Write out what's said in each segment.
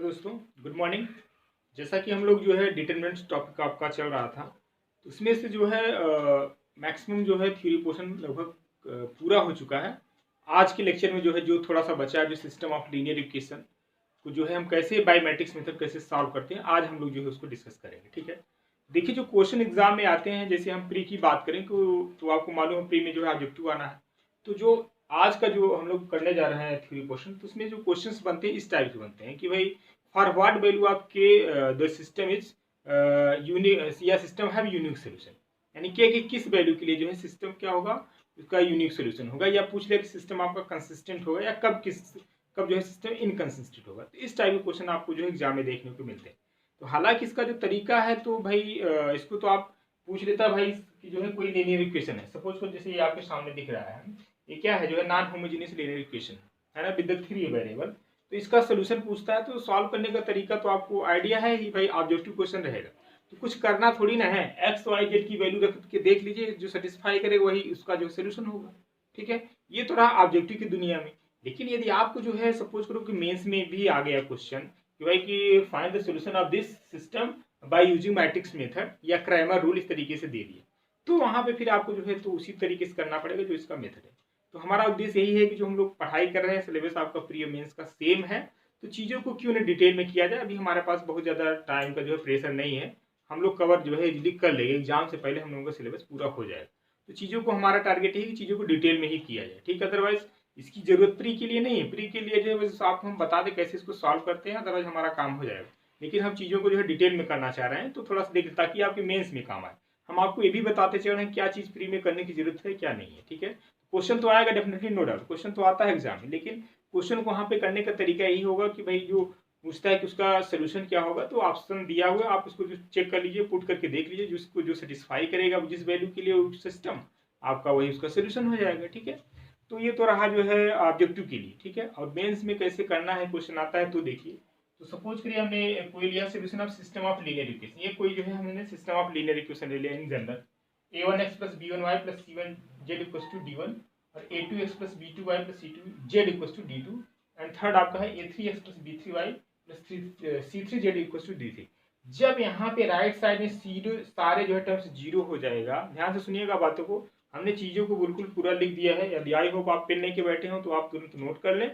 दोस्तों, good morning. जैसा कि हम लोग जो है डिटरमिनेंट्स टॉपिक आपका चल रहा था, तो उसमें से जो है मैक्सिमम जो है थ्योरी पोर्शन लगभग पूरा हो चुका है। आज के लेक्चर में जो है जो थोड़ा सा बचा है, जो सिस्टम ऑफ लीनियर इक्वेशन को जो है हम कैसे बाय मैट्रिक्स मेथड कैसे सॉल्व करते हैं, आज हम लोग जो है उसको डिस्कस करेंगे। ठीक है, देखिए जो क्वेश्चन एग्जाम में आते हैं, जैसे हम प्री की बात करें तो आपको मालूम है प्री में जो है ऑब्जेक्टिव आना है। तो जो आज का जो हम लोग करने जा रहे हैं थ्योरी पोर्शन, तो उसमें जो क्वेश्चंस बनते हैं इस टाइप के बनते हैं कि भाई फॉर व्हाट वैल्यू आपके द सिस्टम इज यूनिक या सिस्टम हैव यूनिक सोल्यूशन, यानी कि किस वैल्यू के लिए जो है सिस्टम क्या होगा, उसका यूनिक सोल्यूशन होगा, या पूछ ले कि सिस्टम आपका कंसिस्टेंट होगा या कब जो है सिस्टम इनकंसिस्टेंट होगा। तो इस टाइप के क्वेश्चन आपको जो है एग्जाम में देखने को मिलते हैं। तो हालांकि इसका जो तरीका है तो भाई इसको तो आप पूछ लेता भाई कि जो है कोई लीनियर इक्वेशन है, सपोज को जैसे ये आपके सामने दिख रहा है, ये क्या है जो है नॉन होमोजेनियस लीनियर इक्वेशन है ना, विद द थ्री वेरिएबल। तो इसका सोल्यूशन पूछता है, तो सॉल्व करने का तरीका तो आपको आइडिया है ही भाई, ऑब्जेक्टिव क्वेश्चन रहेगा तो कुछ करना थोड़ी ना है, एक्स वाई जेड की वैल्यू रख के देख लीजिए, जो सेटिस्फाई करेगा वही उसका जो सोल्यूशन होगा। ठीक है, ये तो रहा ऑब्जेक्टिव की दुनिया में। लेकिन यदि आपको जो है सपोज करो कि मेंस में भी आ गया क्वेश्चन कि भाई कि find the solution of this system by using matrix method या क्रैमर रूल, इस तरीके से दे दिया, तो वहां पे फिर आपको जो है तो उसी तरीके से करना पड़ेगा जो इसका मेथड है। तो हमारा उद्देश्य यही है कि जो हम लोग पढ़ाई कर रहे हैं, सिलेबस आपका प्री मेंस का सेम है, तो चीज़ों को क्यों ना डिटेल में किया जाए। अभी हमारे पास बहुत ज़्यादा टाइम का जो है प्रेशर नहीं है, हम लोग कवर जो है इजीली कर लेंगे, एग्जाम से पहले हम लोगों का सिलेबस पूरा हो जाएगा। तो चीज़ों को हमारा टारगेट है कि चीज़ों को डिटेल में ही किया जाए। ठीक है, अदरवाइज इसकी जरूरत प्री के लिए नहीं है, प्री के लिए जो है बस आपको हम बता दें कैसे इसको सॉल्व करते हैं, अदरवाइज हमारा काम हो जाएगा। लेकिन हम चीज़ों को जो है डिटेल में करना चाह रहे हैं, तो थोड़ा सा देख ताकि आपके मेंस में काम आए। हम आपको ये भी बताते चल रहे हैं क्या चीज़ प्री में करने की जरूरत है क्या नहीं है। ठीक है, क्वेश्चन तो आएगा डेफिनेटली, नो डाउट क्वेश्चन तो आता है एग्जाम में, लेकिन क्वेश्चन को वहाँ पे करने का तरीका यही होगा कि भाई जो पूछता है कि उसका सोल्यूशन क्या होगा, तो ऑप्शन दिया हुआ है, आप उसको जो चेक कर लीजिए, पुट करके देख लीजिए, जिसको जो सेटिस्फाई करेगा जिस वैल्यू के लिए सिस्टम आपका, वही उसका सोल्यूशन हो जाएगा। ठीक है, तो ये तो रहा जो है ऑब्जेक्टिव के लिए। ठीक है, और मेंस में कैसे करना है क्वेश्चन आता है तो देखिए। तो सपोज करिए हमने कोई लिया solution of system of linear equation, ये कोई जो है हमने सिस्टम ऑफ लीनियर इक्वेशन ले लिया in general, a1x plus b1y plus c1z equals to d1 और a2x plus b2y plus c2z equals to d2, and third आपका है a3x plus b3y plus c3z equals to d3। जब यहाँ पे right side में सारे जो है टर्म्स जीरो हो जाएगा, ध्यान से सुनिएगा बातों को, हमने चीज़ों को बिल्कुल पूरा लिख दिया है। यदि आई होप आप पेन लेके बैठे हो तो आप तुरंत नोट कर लें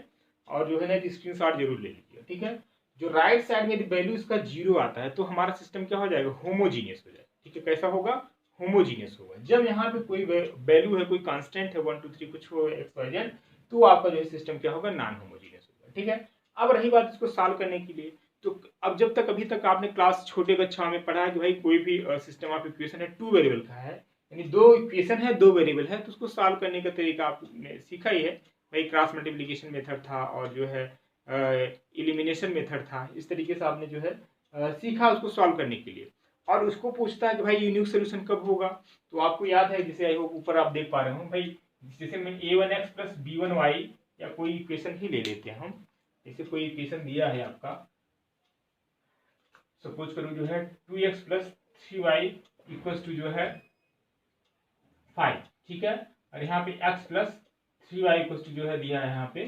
और जो है ना स्क्रीन शॉट जरूर ले लीजिए। ठीक है, जो राइट साइड में वैल्यू इसका जीरो आता है तो हमारा सिस्टम क्या हो जाएगा, होमोजीनियस हो जाएगा। ठीक है, कैसा होगा, होमोजीनियस होगा। जब यहाँ पे कोई वैल्यू है, कोई कांस्टेंट है 1 2 3 कुछ हो एक्स वाई जेड, तो आपका जो है सिस्टम क्या होगा, नॉन होमोजीनियस होगा। ठीक है, अब रही बात इसको सॉल्व करने के लिए, तो अब जब तक अभी तक आपने क्लास छोटे कक्षा में पढ़ा है कि भाई कोई भी सिस्टम ऑफ इक्वेशन है टू वेरिएबल का है, यानी दो इक्वेशन है दो वेरिएबल है, तो उसको सॉल्व करने का तरीका आपने सीखा ही है भाई, क्रॉस मल्टीप्लिकेशन मेथड था और जो है एलिमिनेशन मेथड था। इस तरीके से आपने जो है सीखा उसको सॉल्व करने के लिए। और उसको पूछता है कि भाई यूनिक सोल्यूशन कब होगा, तो आपको याद है, जैसे आई होप ऊपर आप देख पा रहे हो भाई, जैसे मैं a1x प्लस b1y या कोई इक्वेशन ही ले लेते हैं हम, जैसे कोई इक्वेशन दिया है आपका, सपोज करो जो है 2x plus 3y equals to जो है 5। ठीक है, और यहाँ पे x plus 3y equals to जो है दिया है यहाँ पे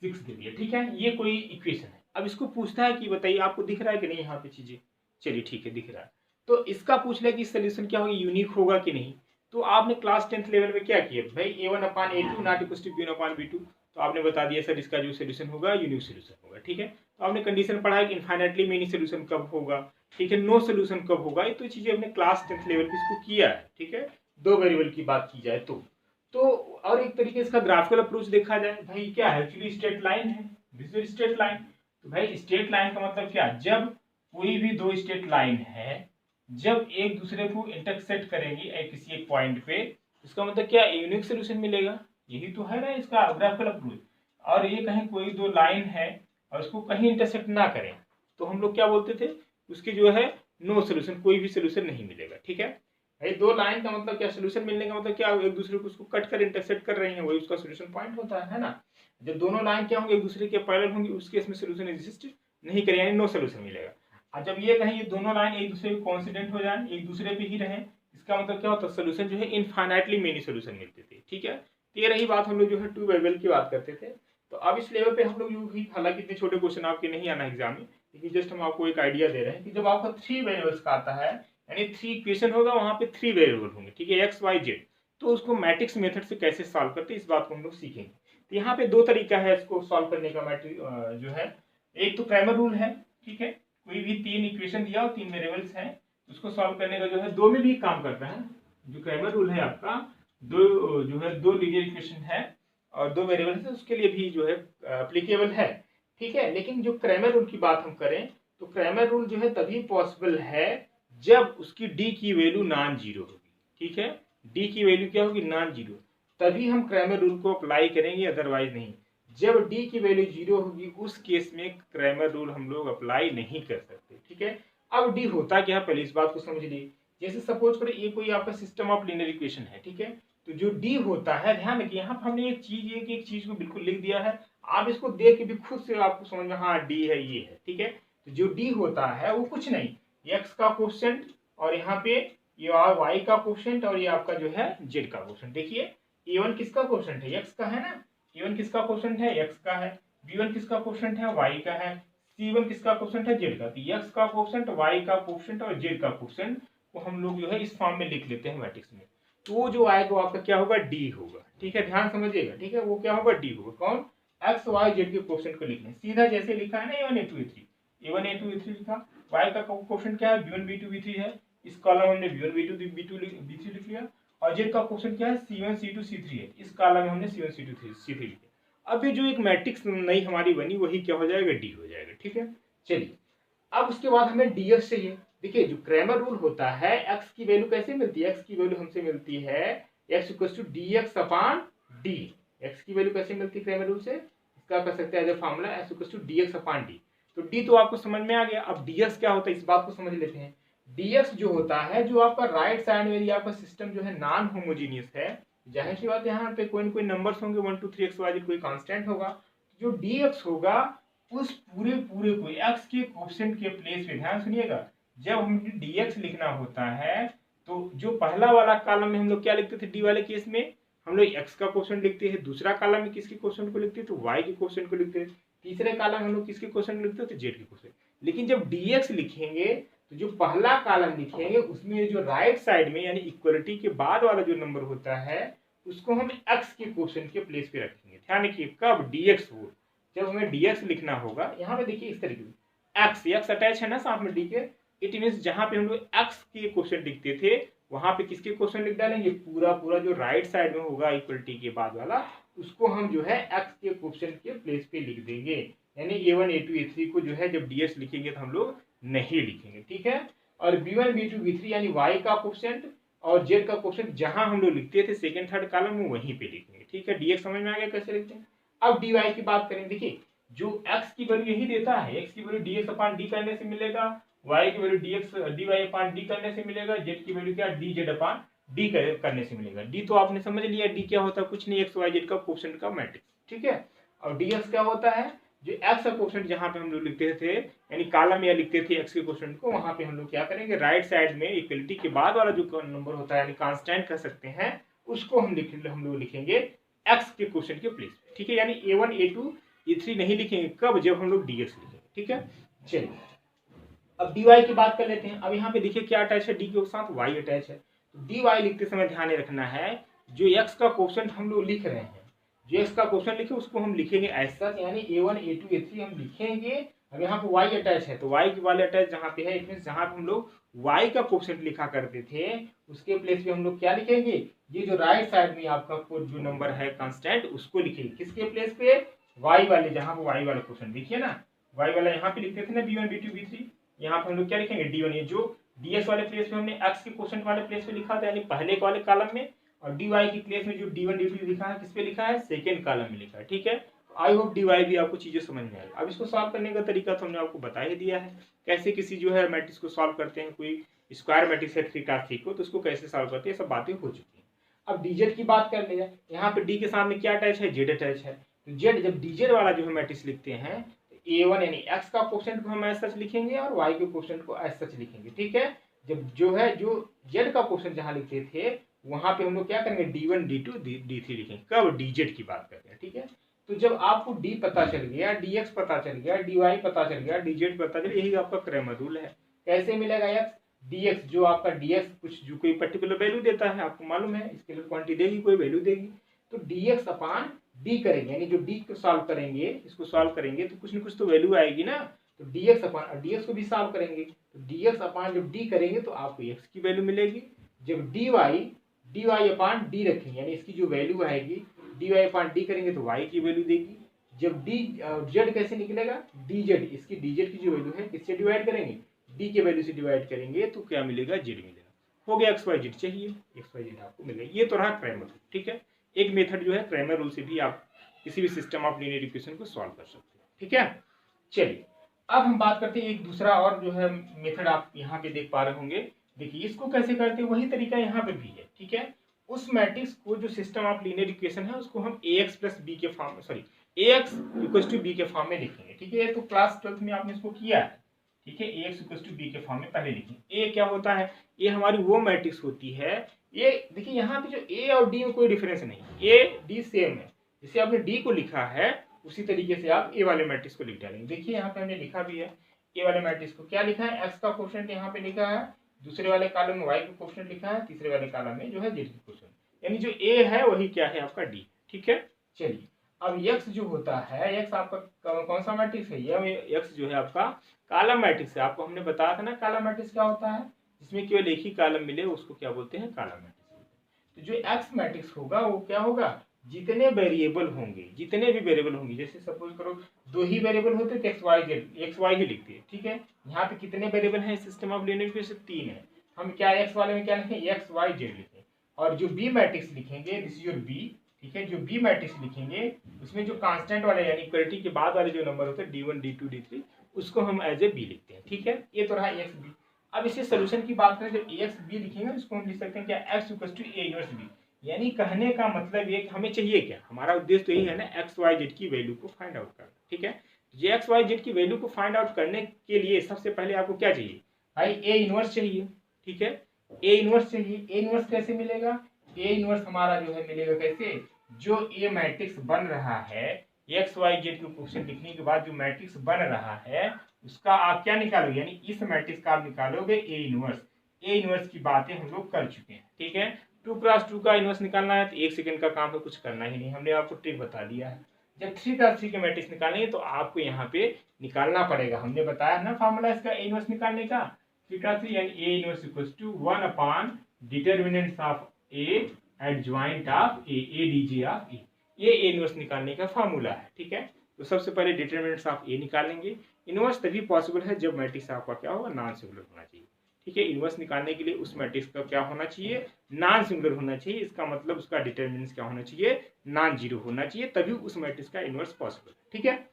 6 दे दिया। ठीक है, ये कोई इक्वेशन है। अब इसको पूछता है कि बताइए आपको दिख रहा है कि नहीं यहाँ पे चीजें, चलिए ठीक है दिख रहा है, तो इसका पूछ लिया कि सोल्यूशन क्या होगा, यूनिक होगा कि नहीं। तो आपने क्लास 10th लेवल में क्या किया भाई, a1/a2 not equals to b1/b2, तो आपने बता दिया सर इसका जो सोल्यूशन होगा यूनिक सोल्यूशन होगा। ठीक है, तो आपने कंडीशन पढ़ा है कि इनफाइनाइटली मेनी सोल्यूशन कब होगा, ठीक है, नो सोल्यूशन कब होगा, ये तो चीजें हमने क्लास 10th लेवल पे इसको किया है। ठीक है, दो वेरिएबल की बात की जाए तो और एक तरीके से इसका ग्राफिकल अप्रोच देखा जाए, भाई क्या है, एक्चुअली स्ट्रेट लाइन है, दिस इज स्ट्रेट लाइन। तो भाई स्ट्रेट लाइन का मतलब क्या, जब कोई भी दो स्ट्रेट लाइन है, जब एक दूसरे को इंटरसेक्ट करेंगी किसी एक पॉइंट पे, इसका मतलब क्या, यूनिक सोल्यूशन मिलेगा। यही तो है ना इसका ग्राफिकल अप्रोच। और ये कहीं कोई दो लाइन है और उसको कहीं इंटरसेक्ट ना करें, तो हम लोग क्या बोलते थे, उसके जो है नो सोल्यूशन, कोई भी सोल्यूशन नहीं मिलेगा। ठीक है भाई, दो लाइन का मतलब क्या, सोल्यूशन मिलने का मतलब क्या, एक दूसरे को उसको कट कर इंटरसेक्ट कर रही है, वही उसका सोल्यूशन पॉइंट होता है ना। जब दोनों लाइन क्या होंगे, एक दूसरे के पैरेलल होंगे, उस केस में सोल्यूशन एग्जिस्ट नहीं करे, यानी नो सोल्यूशन मिलेगा। और जब ये कहीं ये दोनों लाइन एक दूसरे को कोइंसिडेंट हो जाए, एक दूसरे पे ही रहे, इसका मतलब क्या होता है, सोल्यूशन जो है इनफाइनाइटली मेनी सोल्यूशन मिलते थे। ठीक है, तो ये रही बात, हम लोग जो है टू वेरिएबल की बात करते थे। तो अब इस लेवल पे हम लोग यूं ही, हालांकि इतने छोटे क्वेश्चन आपके नहीं आना एग्जाम में, लेकिन जस्ट हम आपको एक आइडिया दे रहे हैं कि जब आपका 3 वेरिएबल्स का आता है, यानी 3 इक्वेशन होगा, वहां पे 3 वेरिएबल होंगे, ठीक है, एक्स वाई जेड, तो उसको मैट्रिक्स मेथड से कैसे सॉल्व करते हैं इस बात को हम लोग सीखेंगे। तो यहाँ पे 2 तरीका है इसको सॉल्व करने का, मैट्रिक जो है, एक तो क्रैमर रूल है, ठीक है, कोई भी 3 इक्वेशन दिया और 3 वेरिएबल्स हैं, उसको सॉल्व करने का जो है 2 में भी काम करता है। जो क्रैमर रूल है आपका, दो लीनियर इक्वेशन है और 2 वेरिएबल है, उसके लिए भी जो है एप्लीकेबल है, ठीक है। लेकिन जो क्रैमर रूल की बात हम करें तो क्रैमर रूल जो है तभी पॉसिबल है जब उसकी डी की वैल्यू नॉन जीरो होगी, ठीक है, डी की वैल्यू क्या होगी, नॉन जीरो, तभी हम क्रैमर रूल को अप्लाई करेंगे, अदरवाइज नहीं। जब डी की वैल्यू जीरो होगी उस केस में क्रैमर रूल हम लोग अप्लाई नहीं कर सकते, ठीक है। अब डी होता क्या, पहले इस बात को समझ लीजिए। जैसे सपोज करें ये कोई आपका सिस्टम ऑफ लीनियर इक्वेशन है, ठीक है, तो जो डी होता है, ध्यान रखिए यहाँ पर हमने एक चीज को बिल्कुल लिख दिया है, आप इसको देख के भी खुद से आपको समझ में, हाँ डी है, ये है, ठीक है। तो जो डी होता है वो कुछ नहीं, एक्स का कोशेंट और यहाँ पे ये वाई का कोशेंट और ये आपका जो है जेड का कोशेंट। देखिए a1 किसका कोशेंट है, एक्स का है ना, a1 किसका कोशेंट है, एक्स का है, b1 किसका कोशेंट है, वाई का है, c1 किसका कोशेंट है, जेड का। तो एक्स का कोशेंट, वाई का कोशेंट और जेड का कोशेंट को हम लोग जो है इस फॉर्म में लिख लेते हैं मैट्रिक्स में। तो वो जो आएगा वो आपका क्या होगा, डी होगा, ठीक है, ध्यान समझिएगा, ठीक है, वो क्या होगा, डी होगा। कौन, एक्स वाई जेड के कोशेंट को लिखना है सीधा, जैसे लिखा है ना a1 a2 a3, a1 a2 a3 लिखा, वाई का कोशेंट क्या है, b1 b2 b3 है, इस कॉलम हमने b1 b2 b2 b3 लिख लिया, और जेड का कोशेंट क्या है, c1 c2 c3 है, इस कॉलम में हमने c1 c2 c3 लिखा। अब ये जो एक मैट्रिक्स नई हमारी बनी वही क्या हो जाएगा, डी हो जाएगा, ठीक है। चलिए अब उसके बाद हमें डीएक्स चाहिए। देखिए जो क्रैमर रूल होता है, एक्स की वैल्यू कैसे मिलती है, एक्स की वैल्यू हमसे मिलती है X equals to dx upon D. X की वैल्यू कैसे मिलती है क्रैमर रूल से, इसका कर सकते हैं as a formula X equals to dx upon D. तो डी तो आपको समझ में आ गया, अब dx क्या होता है इस बात को समझ लेते हैं। dx जो होता है, जो आपका राइट साइड में आपका सिस्टम जो है नॉन होमोजीनियस है, जाहिर सी बात है यहाँ पे कोई न कोई नंबर्स होंगे 1 2 3 x y कोई कांस्टेंट होगा, जो dx होगा उस पूरे पूरे को x के कोफिशिएंट के प्लेस पे, ध्यान सुनिएगा, जब हमें dx लिखना होता है तो जो पहला वाला कॉलम में हम लोग क्या लिखते थे, डी वाले केस में हम लोग x का कोफिशिएंट लिखते हैं, दूसरा कॉलम में किसके कोफिशिएंट को लिखते हैं, तो y के कोफिशिएंट को लिखते हैं, तीसरे कॉलम में हम लोग किसके कोफिशिएंट लिखते हैं, तो z के कोफिशिएंट। लेकिन जब dx लिखेंगे तो जो पहला कॉलम लिखेंगे उसमें जो राइट साइड में यानी इक्वलिटी के बाद वाला जो नंबर होता है उसको हम x के कोफिशिएंट के प्लेस पे रखेंगे। ध्यान रखिए कब dx हो, जब हमें dx लिखना होगा, यहाँ पे देखिए इस तरीके से x अटैच है ना साथ में d के, इट मींस जहां पे हम लोग x के क्वेश्चन लिखते थे वहां पे किसके क्वेश्चन लिख डालेंगे, पूरा पूरा जो राइट साइड में होगा इक्वलिटी के बाद वाला उसको हम जो है x के क्वेश्चन के प्लेस पे लिख देंगे। यानी a1 a2 a3 को जो है जब ds लिखेंगे तो हम लोग नहीं लिखेंगे, ठीक है। और b1 b2 b3 यानी y का क्वेश्चन और z का क्वेश्चन जहां हम लोग लिखते थे सेकंड थर्ड कॉलम में वहीं पे लिखेंगे, ठीक है। dx समझ में आ गया कैसे लिखते हैं। अब dy की बात करें, देखिए जो x की वैल्यू यही देता है, x की वैल्यू dx अपॉन d करने से मिलेगा, y की वैल्यू dy अपॉन d करने से मिलेगा, z की वैल्यू क्या dz अपॉन d करने से मिलेगा। d तो आपने समझ लिया, d क्या होता है, कुछ नहीं, x y z का कोफिशिएंट का मैट्रिक्स, ठीक है। और dx क्या होता है, जो x का कोफिशिएंट जहां पे हम लोग लिखते थे यानी कॉलम या लिखते थे x के कोफिशिएंट को, वहां पे हम लोग क्या करेंगे, राइट साइड में इक्वलिटी के बाद वाला जो नंबर होता है यानी कांस्टेंट कह सकते हैं, उसको हम लोग लिखेंगे x के क्वेश्चन के प्लेस पे, ठीक है। यानी a1 a2 a3 नहीं लिखेंगे, कब, जब हम लोग dx लिखेंगे, ठीक है। चलिए अब dy की बात कर लेते हैं। अब यहाँ पे देखिए क्या अटैच है, d के साथ y अटैच है, तो dy लिखते समय ध्यान रखना है जो x का क्वेश्चन हम लोग लिख रहे हैं, जो x का क्वेश्चन लिखे उसको हम लिखेंगे ऐसा, यानी a1 a2 a3 हम लिखेंगे। अब यहाँ पे y अटैच है तो y की वाले अटैच जहाँ पे है, इट मींस जहाँ पे हम लोग y का क्वेश्चन लिखा करते थे उसके प्लेस पे हम लोग क्या लिखेंगे, ये जो राइट साइड में आपका जो नंबर है कांस्टेंट उसको लिखेंगे, किसके प्लेस पे, y वाले, जहाँ पे y वाला क्वेश्चन देखिए ना, y वाला यहाँ पे लिखते थे ना b1 b2 b3, यहाँ पे हम लोग क्या लिखेंगे d1, ये जो ds वाले प्लेस पे हमने x के क्वेश्चन वाले प्लेस पे लिखा था यानी पहले वाले कॉलम में, और dy की प्लेस में जो d1 d2 लिखा है किस पे लिखा है, सेकंड कॉलम में लिखा है, ठीक है। आई होप dy भी आपको चीजें समझ में आएगी। अब इसको सॉल्व करने का तरीका तो हमने आपको बता ही दिया है, कैसे किसी जो है मैट्रिक्स को सॉल्व करते हैं, कोई स्क्वायर मैट्रिक्स है 3x3 को, तो उसको कैसे सॉल्व करते हैं, सब बातें हो चुकी हैं। अब dz की बात कर ले जाए, यहाँ पे d के सामने क्या अटैच है, z अटैच है, तो z जब dz वाला जो है मैट्रिक्स लिखते हैं तो a1 यानी x का क्वेश्चन को हम एज सच लिखेंगे और y के क्वेश्चन को एज सच लिखेंगे, ठीक है। जब जो है जो z का क्वेश्चन जहाँ लिखते थे वहां पे हम लोग क्या करेंगे, d1 d2 d3 लिखेंगे, कब, dz की बात करते हैं, ठीक है। तो जब आपको डी पता चल गया, dx पता चल गया, dy पता चल गया, dz पता चल गया, यही आपका क्रैमर रूल है। कैसे मिलेगा x dx, जो आपका dx कुछ जो कोई पर्टिकुलर वैल्यू देता है, आपको मालूम है स्केलर क्वांटिटी देगी, कोई वैल्यू देगी, तो dx अपान d करेंगे, यानी जो d को सॉल्व करेंगे, इसको सॉल्व करेंगे तो कुछ न कुछ तो वैल्यू आएगी ना, तो dx अपान dx को भी सॉल्व करेंगे, तो dx अपान जब d करेंगे तो आपको x की वैल्यू मिलेगी। जब dy अपान d रखेंगे, यानी इसकी जो वैल्यू आएगी dy अपान d करेंगे तो y की वैल्यू देगी। जब z कैसे निकलेगा, dz, इसकी dz की जो वैल्यू है किससे डिवाइड करेंगे, d के वैल्यू से डिवाइड करेंगे तो क्या मिलेगा, z मिलेगा। हो गया, एक्स वाई जेड चाहिए, एक्स वाई जेड आपको मिलेगा। ये तो रहा क्रैमर रूल, ठीक है। एक मेथड जो है क्रैमर रूल से भी आप किसी भी सिस्टम ऑफ लीनियर इक्वेशन को सॉल्व कर सकते हैं, ठीक है। चलिए अब हम बात करते हैं एक दूसरा और जो है मेथड आप यहाँ पे देख पा रहे होंगे। देखिए इसको कैसे करते हैं, वही तरीका यहाँ पे भी है, ठीक है। उस मैट्रिक्स को जो सिस्टम ऑफ लीनियर इक्वेशन है उसको हम ax प्लस बी के फॉर्म में, sorry ax equals to B के फॉर्म में लिखेंगे, ठीक है। तो क्लास 12th में आपने इसको किया है, ठीक है। ax इक्वल्स टू बी के फॉर्म में पहले लिखेंगे। a क्या होता है, ये हमारी वो मैट्रिक्स होती है, ये देखिए यहाँ पे जो a और d में कोई डिफरेंस नहीं, a d सेम है। जैसे आपने d को लिखा है उसी तरीके से आप a वाले मैट्रिक्स को लिख डालेंगे। देखिए यहाँ पे हमने लिखा भी है a वाले मैट्रिक्स को, क्या लिखा है, x का कोफिशिएंट यहाँ पे लिखा है, दूसरे वाले कॉलम में y का कोफिशिएंट लिखा है, तीसरे वाले कॉलम में जो है z का कोफिशिएंट, यानी जो a है वही क्या है आपका d, ठीक है। चलिए अब x जो होता है, x आपका कौन सा मैट्रिक्स है, ये x जो है आपका कॉलम मैट्रिक्स है। आपको हमने बताया था ना कॉलम मैट्रिक्स क्या होता है, जिसमें केवल एक ही कॉलम मिले उसको क्या बोलते हैं, कॉलम मैट्रिक्स। तो जो x मैट्रिक्स होगा वो क्या होगा, जितने वेरिएबल होंगे, जितने भी वेरिएबल होंगे, जैसे सपोज करो दो ही वेरिएबल होते तो एक्स वाई ही लिखते हैं, ठीक है। यहाँ पे कितने वेरिएबल हैं सिस्टम ऑफ लीनियर इक्वेशन, 3 है। हम क्या एक्स वाले में क्या लिखें, एक्स वाई जेड लिखें, और जो बी मैट्रिक्स लिखेंगे, दिस इज योर बी, ठीक है। जो बी मैट्रिक्स लिखेंगे उसमें जो कांस्टेंट वाले यानी इक्वलिटी के बाद वाले जो नंबर होते हैं d1 d2 d3, उसको हम एज ए बी लिखते हैं, ठीक है। ये तो रहा एक्स बी। अब इसे सोल्यूशन की बात करें, जब एक्स बी लिखेंगे उसको हम लिख सकते हैं क्या, X equals to A inverse B. यानी कहने का मतलब ये कि हमें चाहिए क्या, हमारा उद्देश्य तो यही है ना, एक्स वाई जेड की वैल्यू को फाइंड आउट करना, ठीक है। ये एक्स वाई जेड की वैल्यू को फाइंड आउट करने के लिए सबसे पहले आपको क्या चाहिए भाई, ए इनवर्स चाहिए, ठीक है। ए इनवर्स चाहिए। ए इनवर्स कैसे मिलेगा, ए इनवर्स हमारा जो है मिलेगा कैसे, जो ए मैट्रिक्स बन रहा है, एक्स वाई जेड के क्वेश्चन लिखने के बाद जो मैट्रिक्स बन रहा है उसका आप क्या निकालोगे, यानी इस मैट्रिक्स का आप निकालोगे ए इनवर्स। ए इनवर्स की बातें हम लोग कर चुके हैं, ठीक है। 2x2 का इनवर्स निकालना है तो 1 सेकंड का काम है, कुछ करना ही नहीं, हमने आपको ट्रिक बता दिया है। जब 3x3 के मैट्रिक्स निकालेंगे तो आपको यहाँ पे निकालना पड़ेगा, हमने बताया ना फॉर्मूला इसका ए इनवर्स निकालने का, 3x3 यानी A inverse equals to 1 upon determinants of A adjoint of A DJ of A. ये ए इनवर्स निकालने का फॉर्मूला है, ठीक है। तो सबसे पहले डिटरमिनेंट्स ऑफ ए निकालेंगे। इनवर्स तभी पॉसिबल है जब मैट्रिक्स आपका क्या होगा, नॉन सिंगुलर होना चाहिए, ठीक है। इनवर्स निकालने के लिए उस मैट्रिक्स का क्या होना चाहिए, नॉन सिंगुलर होना चाहिए। इसका मतलब उसका डिटरमिनेंट्स क्या होना चाहिए, नॉन जीरो होना चाहिए, तभी उस मैट्रिक्स का इनवर्स पॉसिबल है, ठीक है।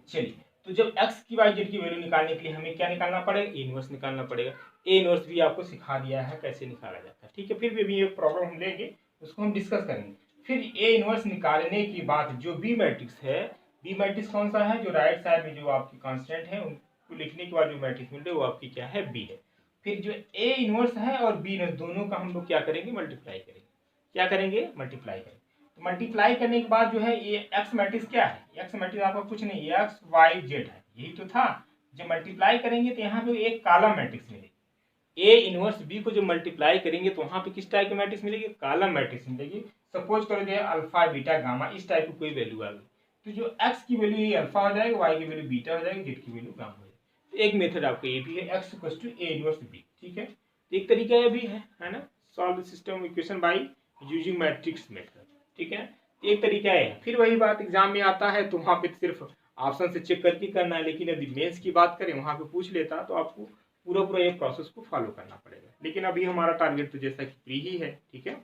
चलिए तो जब x की वाई जेड की वैल्यू निकालने के लिए हमें क्या निकालना पड़ेगा, ए इनवर्स निकालना पड़ेगा। ए इनवर्स भी आपको सिखा दिया है कैसे निकाला जाता है, ठीक है। फिर भी एक प्रॉब्लम हम लेंगे, उसको हम डिस्कस करेंगे। फिर ए इनवर्स निकालने की बाद जो बी मैट्रिक्स है, बी मैट्रिक्स कौन सा है, जो राइट साइड में जो आपकी कांस्टेंट है उनको लिखने के बाद जो मैट्रिक्स मिल रही है वो आपकी क्या है, बी है। फिर जो ए इनवर्स है और बी इनवर्स दोनों का हम लोग क्या करेंगे, मल्टीप्लाई करेंगे। क्या करेंगे, मल्टीप्लाई करेंगे। तो मल्टीप्लाई करने के बाद जो है ये एक्स मैट्रिक्स क्या है, एक्स मैट्रिक्स आपका कुछ नहीं, एक्स वाई जेड है, यही तो था। जब मल्टीप्लाई करेंगे तो यहाँ पे एक कॉलम मैट्रिक्स मिलेगी। ए इनवर्स बी को जब मल्टीप्लाई करेंगे तो वहाँ पे किस टाइप की मैट्रिक्स मिलेगी, कॉलम मैट्रिक्स मिलेगी। सपोज करो जो अल्फा बीटा गामा इस टाइप की कोई वैल्यू आ गई, तो जो एक्स की वैल्यू ये अल्फा हो जाएगा, वाई की वैल्यू बीटा हो जाएगी, जेड की वैल्यू गामा हो जाएगी। तो एक मेथड आपका ये भी है, X equals to A inverse B, ठीक है। तो एक तरीका ये भी है ना, solve system equation by using matrix method, ठीक है। एक तरीका है। फिर वही बात एग्जाम में आता है तो वहाँ पे सिर्फ ऑप्शन से चेक करके करना है, लेकिन यदि मेंस की बात करें वहाँ पे पूछ लेता तो आपको पूरा ये प्रोसेस को फॉलो करना पड़ेगा। लेकिन अभी हमारा टारगेट तो जैसा कि प्री ही है, ठीक है।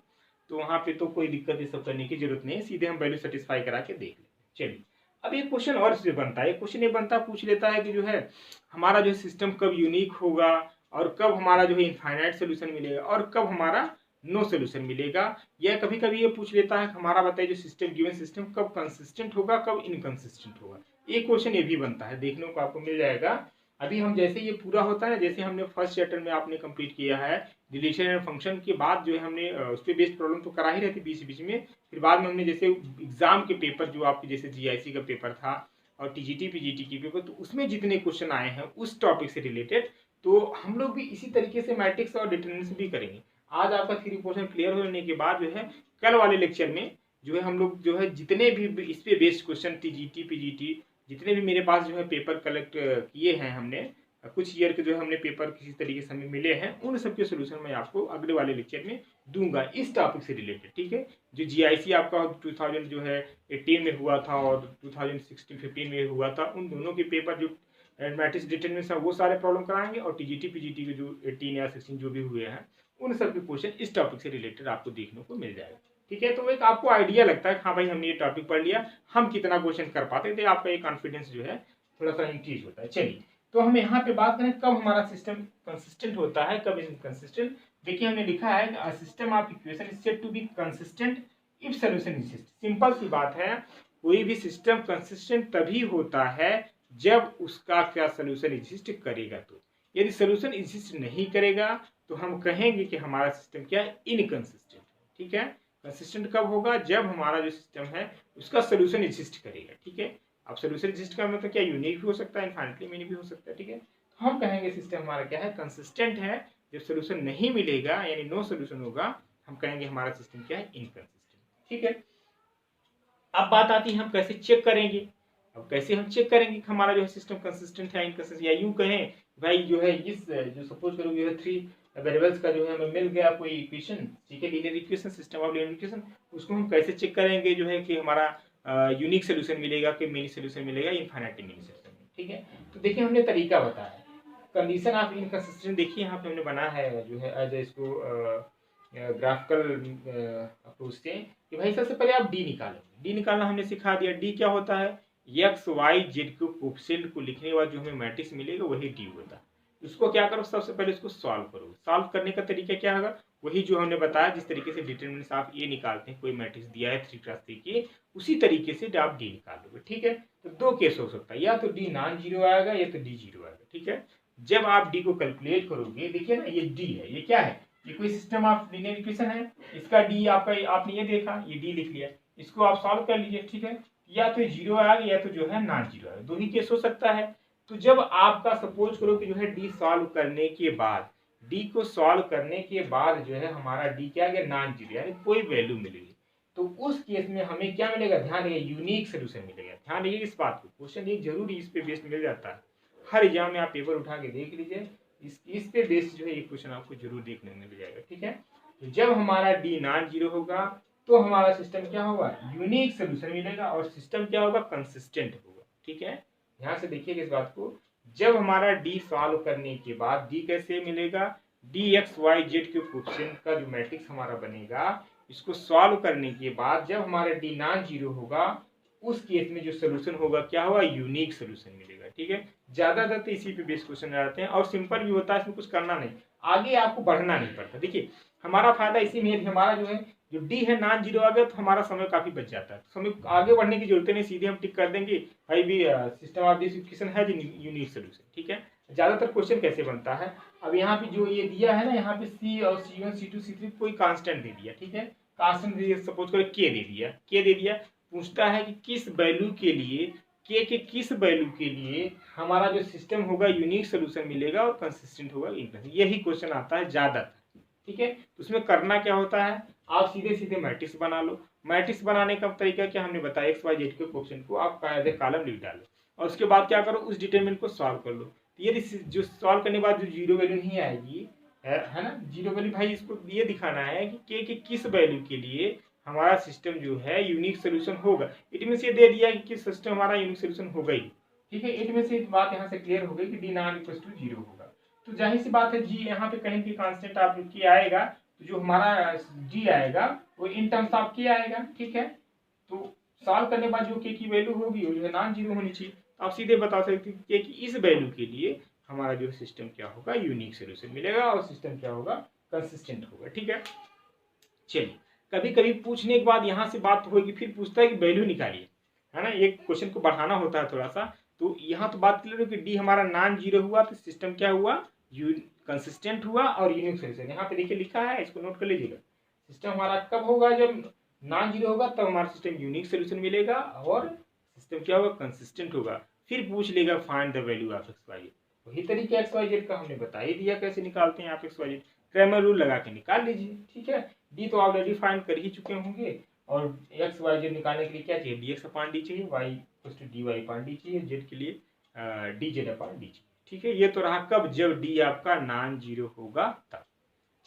तो वहाँ पे तो कोई दिक्कत ये सब करने की जरूरत नहीं है, सीधे हम वैल्यू सेटिस्फाई करा के देख लेते हैं। चलिए अब एक क्वेश्चन और से बनता है, क्वेश्चन ये बनता पूछ लेता है कि जो है हमारा जो सिस्टम कब यूनिक होगा और कब हमारा जो है इनफाइनाइट सोल्यूशन मिलेगा और कब हमारा नो सोल्यूशन मिलेगा। या कभी कभी ये पूछ लेता है हमारा बताइए जो सिस्टम गिवन सिस्टम कब कंसिस्टेंट होगा कब इनकंसिस्टेंट होगा। एक क्वेश्चन ये भी बनता है, देखने को आपको मिल जाएगा। अभी हम जैसे ये पूरा होता है, जैसे हमने फर्स्ट चैप्टर में आपने कंप्लीट किया है रिलेशन एंड फंक्शन के बाद जो है हमने उस पर बेस्ड प्रॉब्लम तो करा ही रहती बीच बीच में। फिर बाद में हमने जैसे एग्जाम के पेपर जो आपके जैसे जीआईसी का पेपर था और टीजीटी पीजीटी के पेपर, तो उसमें जितने क्वेश्चन आए हैं उस टॉपिक से रिलेटेड, तो हम लोग भी इसी तरीके से मैट्रिक्स और डिटरमिनेंट्स भी करेंगे। आज आपका थ्योरी पोर्शन क्लियर होने के बाद जो है कल वाले लेक्चर में जो है हम लोग जो है जितने भी इस पे बेस्ड क्वेश्चन टीजीटी पीजीटी जितने भी मेरे पास जो है पेपर कलेक्ट किए हैं हमने, कुछ ईयर के जो हमने पेपर किसी तरीके से हमें मिले हैं, उन सबके सोल्यूशन मैं आपको अगले वाले लेक्चर में दूंगा इस टॉपिक से रिलेटेड। ठीक है, जो जीआईसी आपका 2000 जो है 18 में हुआ था और 2016-15 में हुआ था, उन दोनों के पेपर जो मैट्रिक्स डिटरमिनेंट्स है वो सारे प्रॉब्लम कराएंगे, और टीजीटी पीजीटी के जो 18 या 16 जो भी हुए हैं उन सब के क्वेश्चन इस टॉपिक से रिलेटेड आपको देखने को मिल जाएगा। ठीक है, तो एक आपको आइडिया लगता है हाँ भाई हमने ये टॉपिक पढ़ लिया, हम कितना क्वेश्चन कर पाते थे, आपका ये कॉन्फिडेंस जो है थोड़ा सा इंक्रीज होता है। चलिए, तो हम यहाँ पे बात करें कब हमारा सिस्टम कंसिस्टेंट होता है, कब इनकंसिस्टेंट। देखिए हमने लिखा है system of equation is said to be consistent if solution exist. Simple सी बात है, कोई भी सिस्टम कंसिस्टेंट तभी होता है जब उसका क्या सॉल्यूशन एग्जिस्ट करेगा। तो यदि सॉल्यूशन एग्जिस्ट नहीं करेगा तो हम कहेंगे कि हमारा सिस्टम क्या है, इनकंसिस्टेंट है। ठीक है, कंसिस्टेंट कब होगा, जब हमारा जो सिस्टम है उसका सॉल्यूशन एग्जिस्ट करेगा। ठीक है, अब सॉल्यूशन एग्जिस्ट का मतलब क्या, यूनिक भी हो सकता है, इनफाइनाइटली मेनी भी हो सकता है। ठीक है, तो हम कहेंगे सिस्टम हमारा क्या है, कंसिस्टेंट है। जब सॉल्यूशन नहीं मिलेगा यानी नो सॉल्यूशन होगा, हम कहेंगे हमारा सिस्टम क्या है, इनकंसिस्टेंट। ठीक है, अब बात आती है हम कैसे चेक करेंगे। अब कैसे हम चेक करेंगे कि हमारा जो है सिस्टम कंसिस्टेंट है इनकंसिस्टेंट, या यूं कहें भाई जो है इस जो सपोज करो जो है 3 वेरिएबल्स का जो है हमें मिल गया कोई इक्वेशन, ठीक है, linear equation, system of linear equation, उसको हम कैसे चेक करेंगे जो है कि हमारा यूनिक सोल्यूशन मिलेगा कि मेनी सोल्यूशन मिलेगा, इनफाइनाइटली मेनी सोल्यूशन। ठीक है, तो देखिए हमने तरीका बताया कंडीशन ऑफ इनकंसिस्टेंट। देखिए यहाँ पे हमने बना है जो है एज इसको ग्राफिकल अप्रोच से कि भाई सबसे पहले आप डी निकालेंगे। डी निकालना हमने सिखा दिया। डी क्या होता है, एक्स वाई जेड के कोफिशिएंट को लिखने के बाद जो हमें मैट्रिक्स मिलेगा वही डी होता है। उसको क्या करो, सबसे पहले इसको सॉल्व करो। सॉल्व करने का तरीका क्या होगा, वही जो हमने बताया, जिस तरीके से डिटरमिनेंट्स आप ये निकालते हैं, कोई मैट्रिक्स दिया है 3x3 के, उसी तरीके से आप डी निकाल लोगे। ठीक है, तो दो केस हो सकता है, या तो डी नॉन जीरो आएगा या तो डी जीरो आएगा। ठीक है, जब आप डी को कैलकुलेट करोगे, देखिए ना ये डी है, ये क्या है, ये कोई सिस्टम ऑफ लीनियर इक्वेशन है, इसका डी आपका आपने ये देखा, ये डी लिख लिया, इसको आप सॉल्व कर लीजिए। ठीक है, या तो जीरो आएगा या तो जो है नॉन जीरो आएगा, दो ही केस हो सकता है। तो जब आपका सपोज करो कि जो है डी सॉल्व करने के बाद, डी को सॉल्व करने के बाद जो है हमारा डी क्या गया, नॉन जीरो, यानी कोई वैल्यू मिलेगी, तो उस केस में हमें क्या मिलेगा, ध्यान रखिए, यूनिक सोल्यूशन मिलेगा। ध्यान रखिए इस बात को, क्वेश्चन एक जरूरी इस पे बेस्ड मिल जाता है, हर एग्जाम में आप पेपर उठा के देख लीजिए, इस पे बेस्ड जो है एक क्वेश्चन आपको जरूर देखने को मिल जाएगा। ठीक है, तो जब हमारा डी नॉन जीरो होगा तो हमारा सिस्टम क्या होगा, यूनिक सोल्यूशन मिलेगा, और सिस्टम क्या होगा, कंसिस्टेंट होगा। ठीक है, ध्यान से देखिएगा इस बात को, जब हमारा डी सॉल्व करने के बाद डी कैसे मिलेगा, डी एक्स वाई जेड के कोफिशिएंट का जो मैट्रिक्स हमारा बनेगा, इसको सॉल्व करने के बाद जब हमारा डी नॉन जीरो होगा, उस केस में जो सोल्यूशन होगा क्या होगा, यूनिक सोल्यूशन मिलेगा। ठीक है, ज्यादातर तो इसी पे बेस्ड क्वेश्चन आते हैं, और सिंपल भी होता है, इसमें कुछ करना नहीं, आगे आपको बढ़ना नहीं पड़ता। देखिए हमारा फायदा इसी में है, हमारा जो है जो डी है नॉन जीरो आ गया तो हमारा समय काफी बच जाता है, तो हमें आगे बढ़ने की जरूरत नहीं, सीधे हम टिक कर देंगे भाई भी सिस्टम ऑफ दिस इक्वेशन है यूनिक सोल्यूशन। ठीक है, ज्यादातर क्वेश्चन कैसे बनता है, अब यहाँ पे जो ये दिया है ना, यहाँ पे सी और C1 C2 C3 कोई कांस्टेंट दे दिया। ठीक है, कांस्टेंट दे दिया, सपोज करो के दे दिया, के दे दिया, पूछता है कि किस वैल्यू के लिए, के किस वैल्यू के लिए हमारा जो सिस्टम होगा यूनिक सोल्यूशन मिलेगा और कंसिस्टेंट होगा, यही क्वेश्चन आता है ज्यादातर। ठीक है, तो उसमें करना क्या होता है, आप सीधे सीधे मैट्रिक्स बना लो। मैट्रिक्स बनाने का तरीका क्या हमने बताया, एक्स वाई जेड के कोफिशिएंट को आप कॉलम लिख डालो, और उसके बाद क्या करो, उस डिटरमिनेंट को सॉल्व कर लो। तो ये जो सॉल्व करने के बाद जो जीरो वैल्यू नहीं आएगी है ना, जीरो वैल्यू, भाई इसको ये दिखाना है कि के किस वैल्यू के लिए हमारा सिस्टम जो है यूनिक सोल्यूशन होगा। इट मीन ये दे दिया कि किस सिस्टम हमारा यूनिक सोल्यूशन होगा ही। ठीक है, इट मीन से बात यहाँ से क्लियर हो गई कि D non equal to zero होगा। तो जाहिर सी बात है जी, यहाँ पे कहीं भी कांस्टेंट आप की आएगा तो जो हमारा जी आएगा वो इन टर्म्स ऑफ के आएगा। ठीक है, तो सॉल्व करने के बाद जो के की वैल्यू होगी वो जो है नॉन जीरो होनी चाहिए। आप सीधे बता सकते हैं कि इस वैल्यू के लिए हमारा जो सिस्टम क्या होगा, यूनिक सोल्यूशन मिलेगा, और सिस्टम क्या होगा, कंसिस्टेंट होगा। ठीक है, चलिए, कभी कभी पूछने के बाद यहाँ से बात होगी, फिर पूछता है कि वैल्यू निकालिए, है ना, एक क्वेश्चन को बढ़ाना होता है थोड़ा सा, तो यहाँ तो बात क्लियर हो कि डी हमारा नॉन जीरो हुआ तो सिस्टम क्या हुआ, कंसिस्टेंट हुआ और यूनिक सोल्यूशन। यहाँ पे देखिए लिखा है, इसको नोट कर लीजिएगा। सिस्टम हमारा कब होगा, जब नॉन जीरो होगा तब हमारा सिस्टम यूनिक सोल्यूशन मिलेगा और सिस्टम क्या होगा, कंसिस्टेंट होगा। फिर पूछ लेगा find the value of X Y Z, वही तरीके एक्स वाई जेड का हमने बता ही दिया कैसे निकालते हैं आप X Y Z, Cramer rule लगा के निकाल लीजिए। ठीक है, डी तो ऑलरेडी फाइंड कर ही चुके होंगे और एक्स वाई जेड निकालने के लिए क्या चाहिए, डी एक्स अपान डी चाहिए, Y to D Y upon D चाहिए, जेड के लिए डी जेड अपान डी चाहिए। ठीक है, ये तो रहा कब, जब डी आपका नॉन जीरो होगा तब।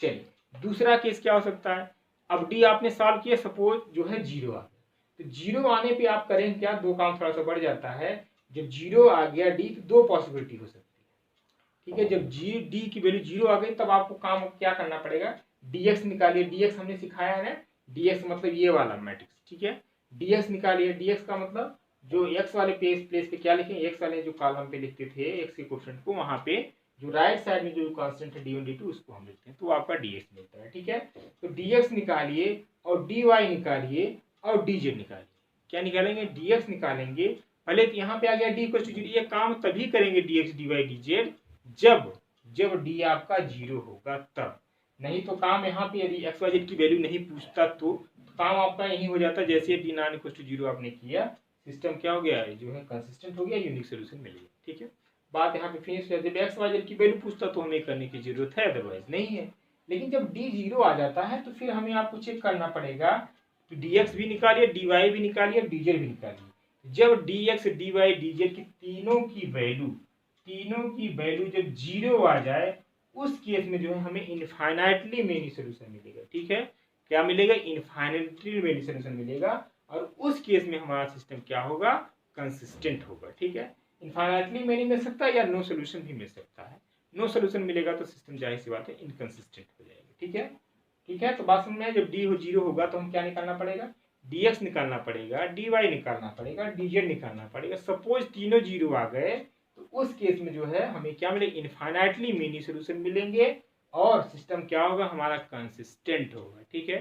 चलिए दूसरा केस क्या हो सकता है, अब डी आपने सॉल्व किया, सपोज जो है जीरो आ गया, तो जीरो आने पे आप करें क्या, दो काम थोड़ा सा बढ़ जाता है। जब जीरो आ गया डी तो दो पॉसिबिलिटी हो सकती है। ठीक है, जब डी की वैल्यू जीरो आ गई तब आपको काम क्या करना पड़ेगा, डीएक्स निकालिए। डीएक्स हमने सिखाया है ना, डीएक्स मतलब ये वाला मैट्रिक्स। ठीक है, डीएक्स निकालिए। डीएक्स का मतलब जो एक्स वाले प्लेस पे क्या लिखें, एक्स वाले जो कॉलम पे लिखते थे एक्स के कोएफिशिएंट को, वहां पे जो राइट साइड में जो कांस्टेंट है d1 d2 उसको हम लिखते हैं, तो आपका dx मिलता है। ठीक है, तो dx निकालिए और dy निकालिए और dz निकालिए। क्या निकालेंगे, dx निकालेंगे। पहले तो यहाँ पे आ गया d इक्वल टू जीरो, ये काम तभी करेंगे dx dy dz जब d आपका जीरो होगा तब, नहीं तो काम यहाँ पे यदि एक्स वाई जेड की वैल्यू नहीं पूछता तो काम आपका यही हो जाता। जैसे D non equal to zero आपने किया, सिस्टम क्या हो गया, जो है कंसिस्टेंट हो गया, यूनिक सोल्यूशन मिल गया। ठीक है, बात यहाँ पे फिनिश है। जब एक्स वाई जेड की वैल्यू पूछता तो हमें करने की जरूरत है, अदरवाइज नहीं है। लेकिन जब डी जीरो आ जाता है तो फिर हमें आपको चेक करना पड़ेगा कि डी एक्स भी निकालिए, डी वाई भी निकालिए, डी जेड भी निकालिए। जब D X D Y D Z की तीनों की वैल्यू जब जीरो आ जाए, उस केस में जो है हमें इनफाइनाइटली मेनी सोल्यूशन मिलेगा। ठीक है, क्या मिलेगा, इनफाइनाइटली मेनी सोल्यूशन मिलेगा और उस केस में हमारा सिस्टम क्या होगा, कंसिस्टेंट होगा। ठीक है, इनफाइनाइटली मेनी मिल सकता है या नो सोल्यूशन भी मिल सकता है। नो सोल्यूशन मिलेगा तो सिस्टम जाहिर सी बात है इनकंसिस्टेंट हो जाएगा। ठीक है, तो बात समझ में, जब डी हो जीरो होगा तो हम क्या निकालना पड़ेगा, dx निकालना पड़ेगा, dy निकालना पड़ेगा, dz निकालना पड़ेगा। सपोज तीनों जीरो आ गए तो उस केस में जो है हमें क्या मिलेगा, इनफाइनाइटली मेनी सोल्यूशन मिलेंगे और सिस्टम क्या होगा, हमारा कंसिस्टेंट होगा। ठीक है,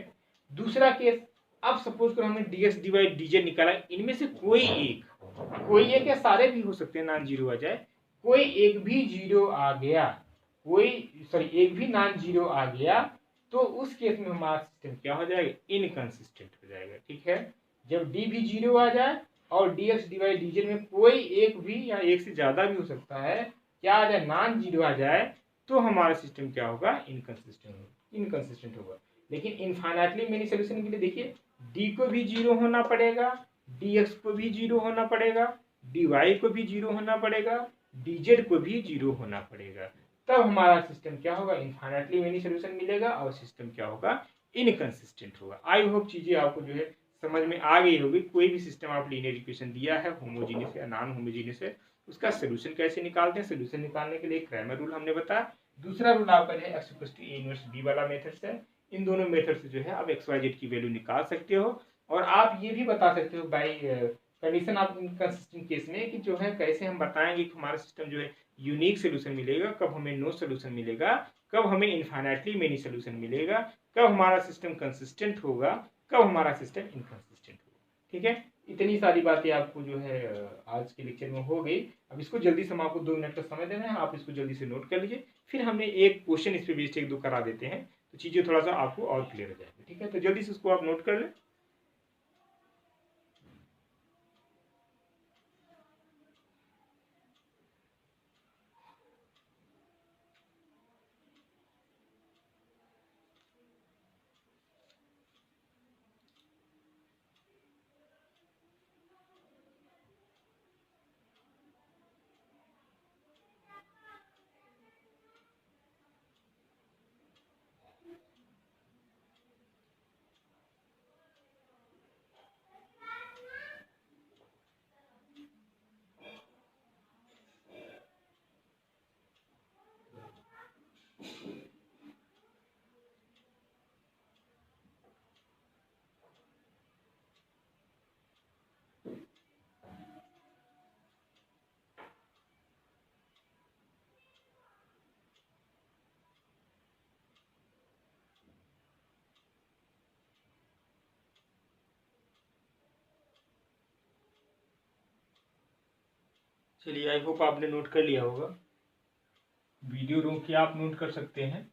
दूसरा केस, अब सपोज करो हमने dx dy dz निकाला, इनमें से कोई एक या सारे भी हो सकते हैं नॉन जीरो आ जाए, कोई एक भी जीरो आ गया, एक भी नॉन जीरो आ गया तो उस केस में हमारा सिस्टम क्या हो जाएगा, इनकंसिस्टेंट हो जाएगा। ठीक है, जब डी भी जीरो आ जाए और dx dy dz में कोई एक भी या एक से ज्यादा भी हो सकता है, क्या आ जाए, नॉन जीरो आ जाए, तो हमारा सिस्टम क्या होगा, इनकंसिस्टेंट होगा। लेकिन इनफाइनाइटली मेनी सोल्यूशन के लिए देखिए, डी को भी जीरो होना पड़ेगा, dx को भी जीरो होना पड़ेगा, dy को भी जीरो होना पड़ेगा, dz को भी जीरो होना पड़ेगा, तब हमारा सिस्टम क्या होगा, इनफाइनाइटली मेनी सोल्यूशन मिलेगा और सिस्टम क्या होगा, इनकंसिस्टेंट होगा। आई होप चीजें आपको जो है समझ में आ गई होगी। कोई भी सिस्टम आप लीनियर इक्वेशन दिया है, होमोजीनियस या नॉन होमोजीनियस है, उसका सोल्यूशन कैसे निकालते हैं, सोल्यूशन निकालने के लिए क्रैमर रूल हमने बताया। दूसरा रूल आपका है x = a इनवर्स b वाला मेथड से। इन दोनों मेथड से जो है आप एक्स वाई जेड की वैल्यू निकाल सकते हो और आप ये भी बता सकते हो by condition of inconsistent case में कि जो है कैसे हम बताएंगे कि हमारा सिस्टम जो है यूनिक सोल्यूशन मिलेगा, कब हमें नो सोल्यूशन मिलेगा, कब हमें इनफाइनाइटली मेनी सोल्यूशन मिलेगा, कब हमारा सिस्टम कंसिस्टेंट होगा, कब हमारा सिस्टम इनकंसिस्टेंट होगा। ठीक है, इतनी सारी बातें आपको जो है आज के लेक्चर में हो गई। अब इसको जल्दी से हम आपको 2 मिनट का समय देना है, आप इसको जल्दी से नोट कर लीजिए, फिर हमने एक क्वेश्चन इस पे बेस्ड 1-2 करा देते हैं तो चीजें थोड़ा सा आपको और क्लियर हो जाएगी। ठीक है, तो जल्दी से उसको आप नोट कर लें। चलिए, आई होप आपने नोट कर लिया होगा। वीडियो रोक के आप नोट कर सकते हैं।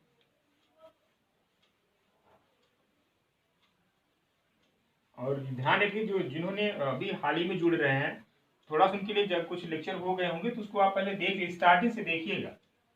और ध्यान रखिए, जो जिन्होंने अभी हाल ही में जुड़ रहे हैं, थोड़ा सा उनके लिए जब कुछ लेक्चर हो गए होंगे तो उसको आप पहले देख स्टार्टिंग से देखिएगा,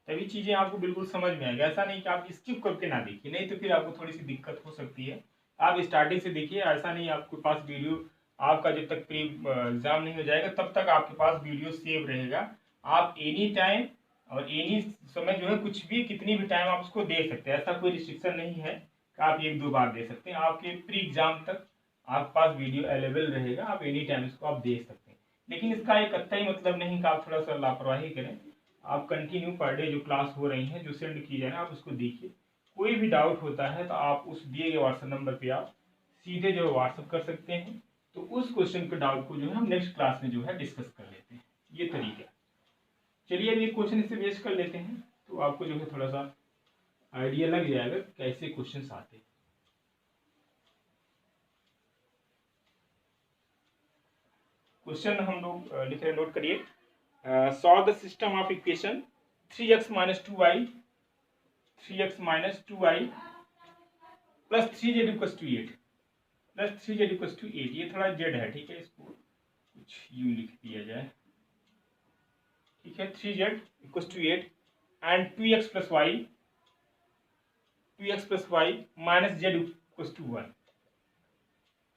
तभी चीज़ें आपको बिल्कुल समझ में आएगी। ऐसा नहीं कि आप स्किप करके ना देखिए, नहीं तो फिर आपको थोड़ी सी दिक्कत हो सकती है। आप स्टार्टिंग से देखिए, ऐसा नहीं आपके पास वीडियो, आपका जब तक प्री एग्जाम नहीं हो जाएगा तब तक आपके पास वीडियो सेव रहेगा। आप एनी टाइम और एनी समय जो है कुछ भी कितनी भी टाइम आप उसको दे सकते हैं। ऐसा कोई रिस्ट्रिक्शन नहीं है कि आप 1-2 बार दे सकते हैं। आपके प्री एग्जाम तक आपके पास वीडियो अवेलेबल रहेगा, आप एनी टाइम इसको आप देख सकते हैं। लेकिन इसका एक कतई मतलब नहीं कि आप थोड़ा सा लापरवाही करें। आप कंटिन्यू पर डे जो क्लास हो रही है, जो सेंड की जाए, आप उसको देखिए। कोई भी डाउट होता है तो आप उस दिए गए व्हाट्सएप नंबर पे आप सीधे जो है व्हाट्सएप कर सकते हैं। तो उस क्वेश्चन के डाउट को जो है हम नेक्स्ट क्लास में जो है डिस्कस कर लेते हैं। ये तरीका। चलिए, अब ये क्वेश्चन इससे बेस कर लेते हैं, तो आपको जो है थोड़ा सा आइडिया लग जाएगा कैसे क्वेश्चन आते हैं। क्वेश्चन हम लोग लिख रहे हैं, नोट करिए। Solve the system of equation 3x - 2y plus 3z = 8 plus 3z = 8। ये थोड़ा z है, ठीक है, इसको कुछ यूं लिख दिया जाए, ठीक है। 3z = 8 and 2x + y minus z = 1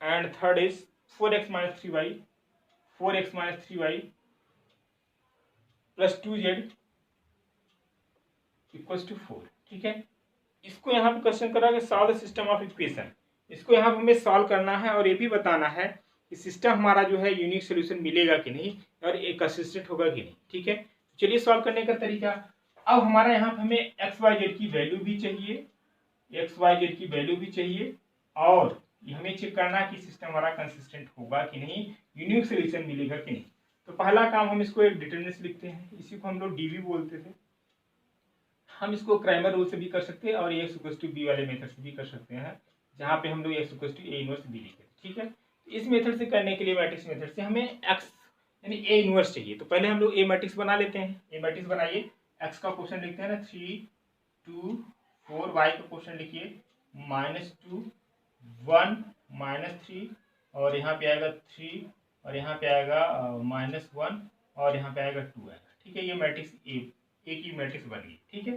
and third is 4x - 3y plus 2z = 4, ठीक है। इसको यहाँ पे क्वेश्चन करा कि solve the system of equation. इसको यहाँ पे हमें सॉल्व करना है और ये भी बताना है कि सिस्टम हमारा जो है यूनिक सोल्यूशन मिलेगा कि नहीं और एक कंसिस्टेंट होगा कि नहीं, ठीक है। चलिए, सॉल्व करने का तरीका। अब हमारा यहाँ पे हमें XYZ की वैल्यू भी चाहिए, XYZ की वैल्यू भी चाहिए, और हमें चेक करना है कि सिस्टम हमारा कंसिस्टेंट होगा कि नहीं, यूनिक सोल्यूशन मिलेगा कि नहीं। तो पहला काम, हम इसको एक डिटरमिनेंट लिखते हैं। इसी को हम लोग DV बोलते थे। हम इसको क्राइमर रूल से भी कर सकते हैं और Ax = B वाले मेथड से भी कर सकते हैं, जहाँ पे हम लोग X = A इनवर्स B लिखे, ठीक है। इस मेथड से करने के लिए, मैट्रिक्स मेथड से, हमें x यानी A इनवर्स चाहिए। तो पहले हम लोग A मैट्रिक्स बना लेते हैं। A मैट्रिक्स बनाइए। x का क्वेश्चन लिखते हैं ना, 3 2 4। y का क्वेश्चन लिखिए -2 1 -3, और यहाँ पे आएगा 3, और यहाँ पे आएगा -1, और यहाँ पे आएगा 2 आएगा, ठीक है। ये मैट्रिक्स ए की मैट्रिक्स बन गई, ठीक है।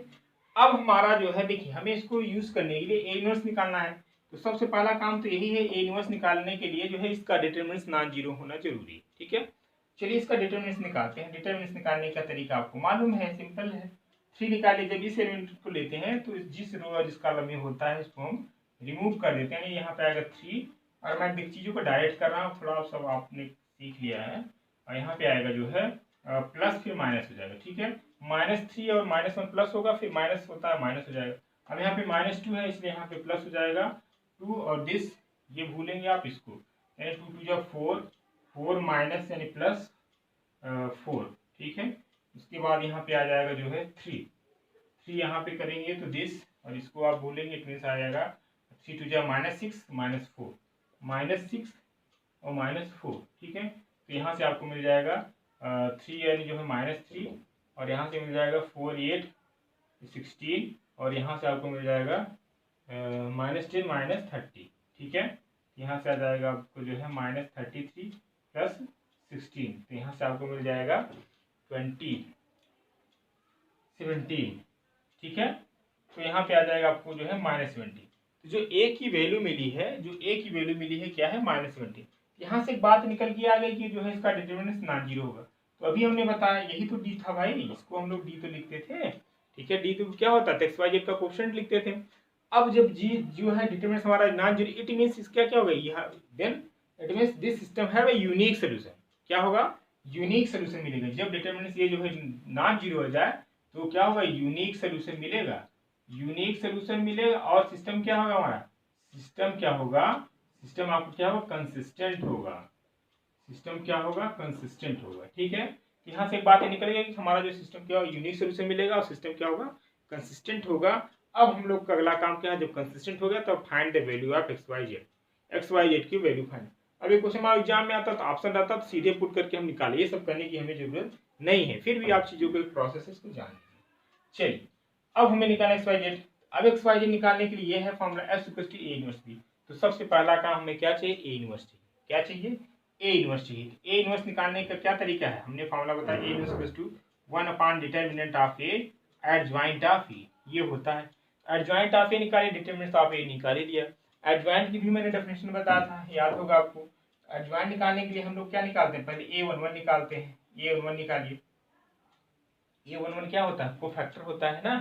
अब हमारा जो है, देखिए, हमें इसको यूज करने के लिए ए इनवर्स निकालना है। तो सबसे पहला काम तो यही है, ए इनवर्स निकालने के लिए जो है इसका डिटरमिनेंट नॉन जीरो होना जरूरी है, ठीक है। चलिए, इसका डिटरमिनेंट निकालते हैं। डिटरमिनेंट निकालने का तरीका आपको मालूम है, सिंपल है। 3 निकालिए। जब इस एलिमेंट को लेते हैं तो जिस रो और जिस कॉलम में होता है इसको हम रिमूव कर देते हैं। यहाँ पे आएगा 3, और मैं चीज़ों को डायरेक्ट कर रहा हूँ, थोड़ा सब आपने सीख लिया है। और यहाँ पे आएगा जो है प्लस, फिर माइनस हो जाएगा, ठीक है। -3 और -1 प्लस होगा, फिर माइनस होता है माइनस हो जाएगा। अब यहाँ पे -2 है, इसलिए यहाँ पे प्लस हो जाएगा 2, और दिस ये भूलेंगे आप इसको, यानी 2 2 जा 4, 4 माइनस यानी प्लस 4, ठीक है। उसके बाद यहाँ पे आ जाएगा जो है 3 यहाँ पे करेंगे तो दिस, और इसको आप भूलेंगे, इट मीन्स आ जाएगा 3 2 जा -6 -4, -6 और -4, ठीक है। तो यहाँ से आपको मिल जाएगा 3 यानी जो है -3, और यहाँ से मिल जाएगा 4 8 16, और यहाँ से आपको मिल जाएगा -10 -30, ठीक है। यहाँ से आ जाएगा आपको जो है -33 प्लस 16, तो यहाँ से आपको मिल जाएगा 17, ठीक है। तो यहाँ पे आ जाएगा आपको जो है -20। तो जो a की वैल्यू मिली है, क्या है, -20। यहाँ से एक बात निकल के आ गई कि जो है इसका डिटरमिनेंट नॉन जीरो होगा। तो अभी हमने बताया, यही तो d था भाई, इसको हम लोग d तो लिखते थे, ठीक है। d तो क्या होता था, XYZ का कोएफिशिएंट लिखते थे। अब जब g जो है डिटरमिनेंट हमारा नॉन जीरो, इट मींस इसका क्या होगा, यहाँ then it means this system have a unique solution. क्या होगा, यूनिक सॉल्यूशन मिलेगा। जब डिटरमिनेंट ये जो है नॉन जीरो हो जाए तो क्या होगा, यूनिक सॉल्यूशन मिलेगा। यूनिक सॉल्यूशन मिलेगा, और सिस्टम क्या होगा हमारा, सिस्टम क्या होगा, सिस्टम आपको क्या होगा, कंसिस्टेंट होगा। सिस्टम क्या होगा, कंसिस्टेंट होगा, ठीक है। यहाँ से एक बात ये निकलेगी कि हमारा जो सिस्टम क्या होगा, यूनिक सोल्यूशन मिलेगा, और सिस्टम क्या होगा, कंसिस्टेंट होगा। अब हम लोग का अगला काम क्या है, जब कंसिस्टेंट हो गया तो find the value of XYZ की वैल्यू फाइंड। अब ये क्वेश्चन हमारे एग्जाम में आता तो ऑप्शन रहता तो सीधे पुट करके हम निकाले, ये सब करने की हमें जरूरत नहीं है, फिर भी आप चीजों के प्रोसेस को जान लीजिए। चलिए अब हमें निकालना एक्स वाई जेड। अब एक्स वाई जेड निकालने के लिए ये है formula S equal to A inverse B. तो सबसे पहला काम हमें क्या चाहिए, ए इनवर्स चाहिए। क्या चाहिए, ए इनवर्स चाहिए। ए इनवर्स निकालने का क्या तरीका है, हमने फॉर्मूला बताया A inverse equal to 1 determinant of A adjoint of A, ये होता है। एडजॉइंट ऑफ ए निकाले, डिटर्मिनेंट ऑफ ए निकाल ही दिया। एडजॉइंट की भी मैंने डेफिनेशन बताया था, याद होगा आपको। एडजॉइंट निकालने के लिए हम लोग क्या निकालते हैं, पहले A11 निकालते हैं। A11 निकालिए। A11 क्या होता है, कोफैक्टर होता है ना,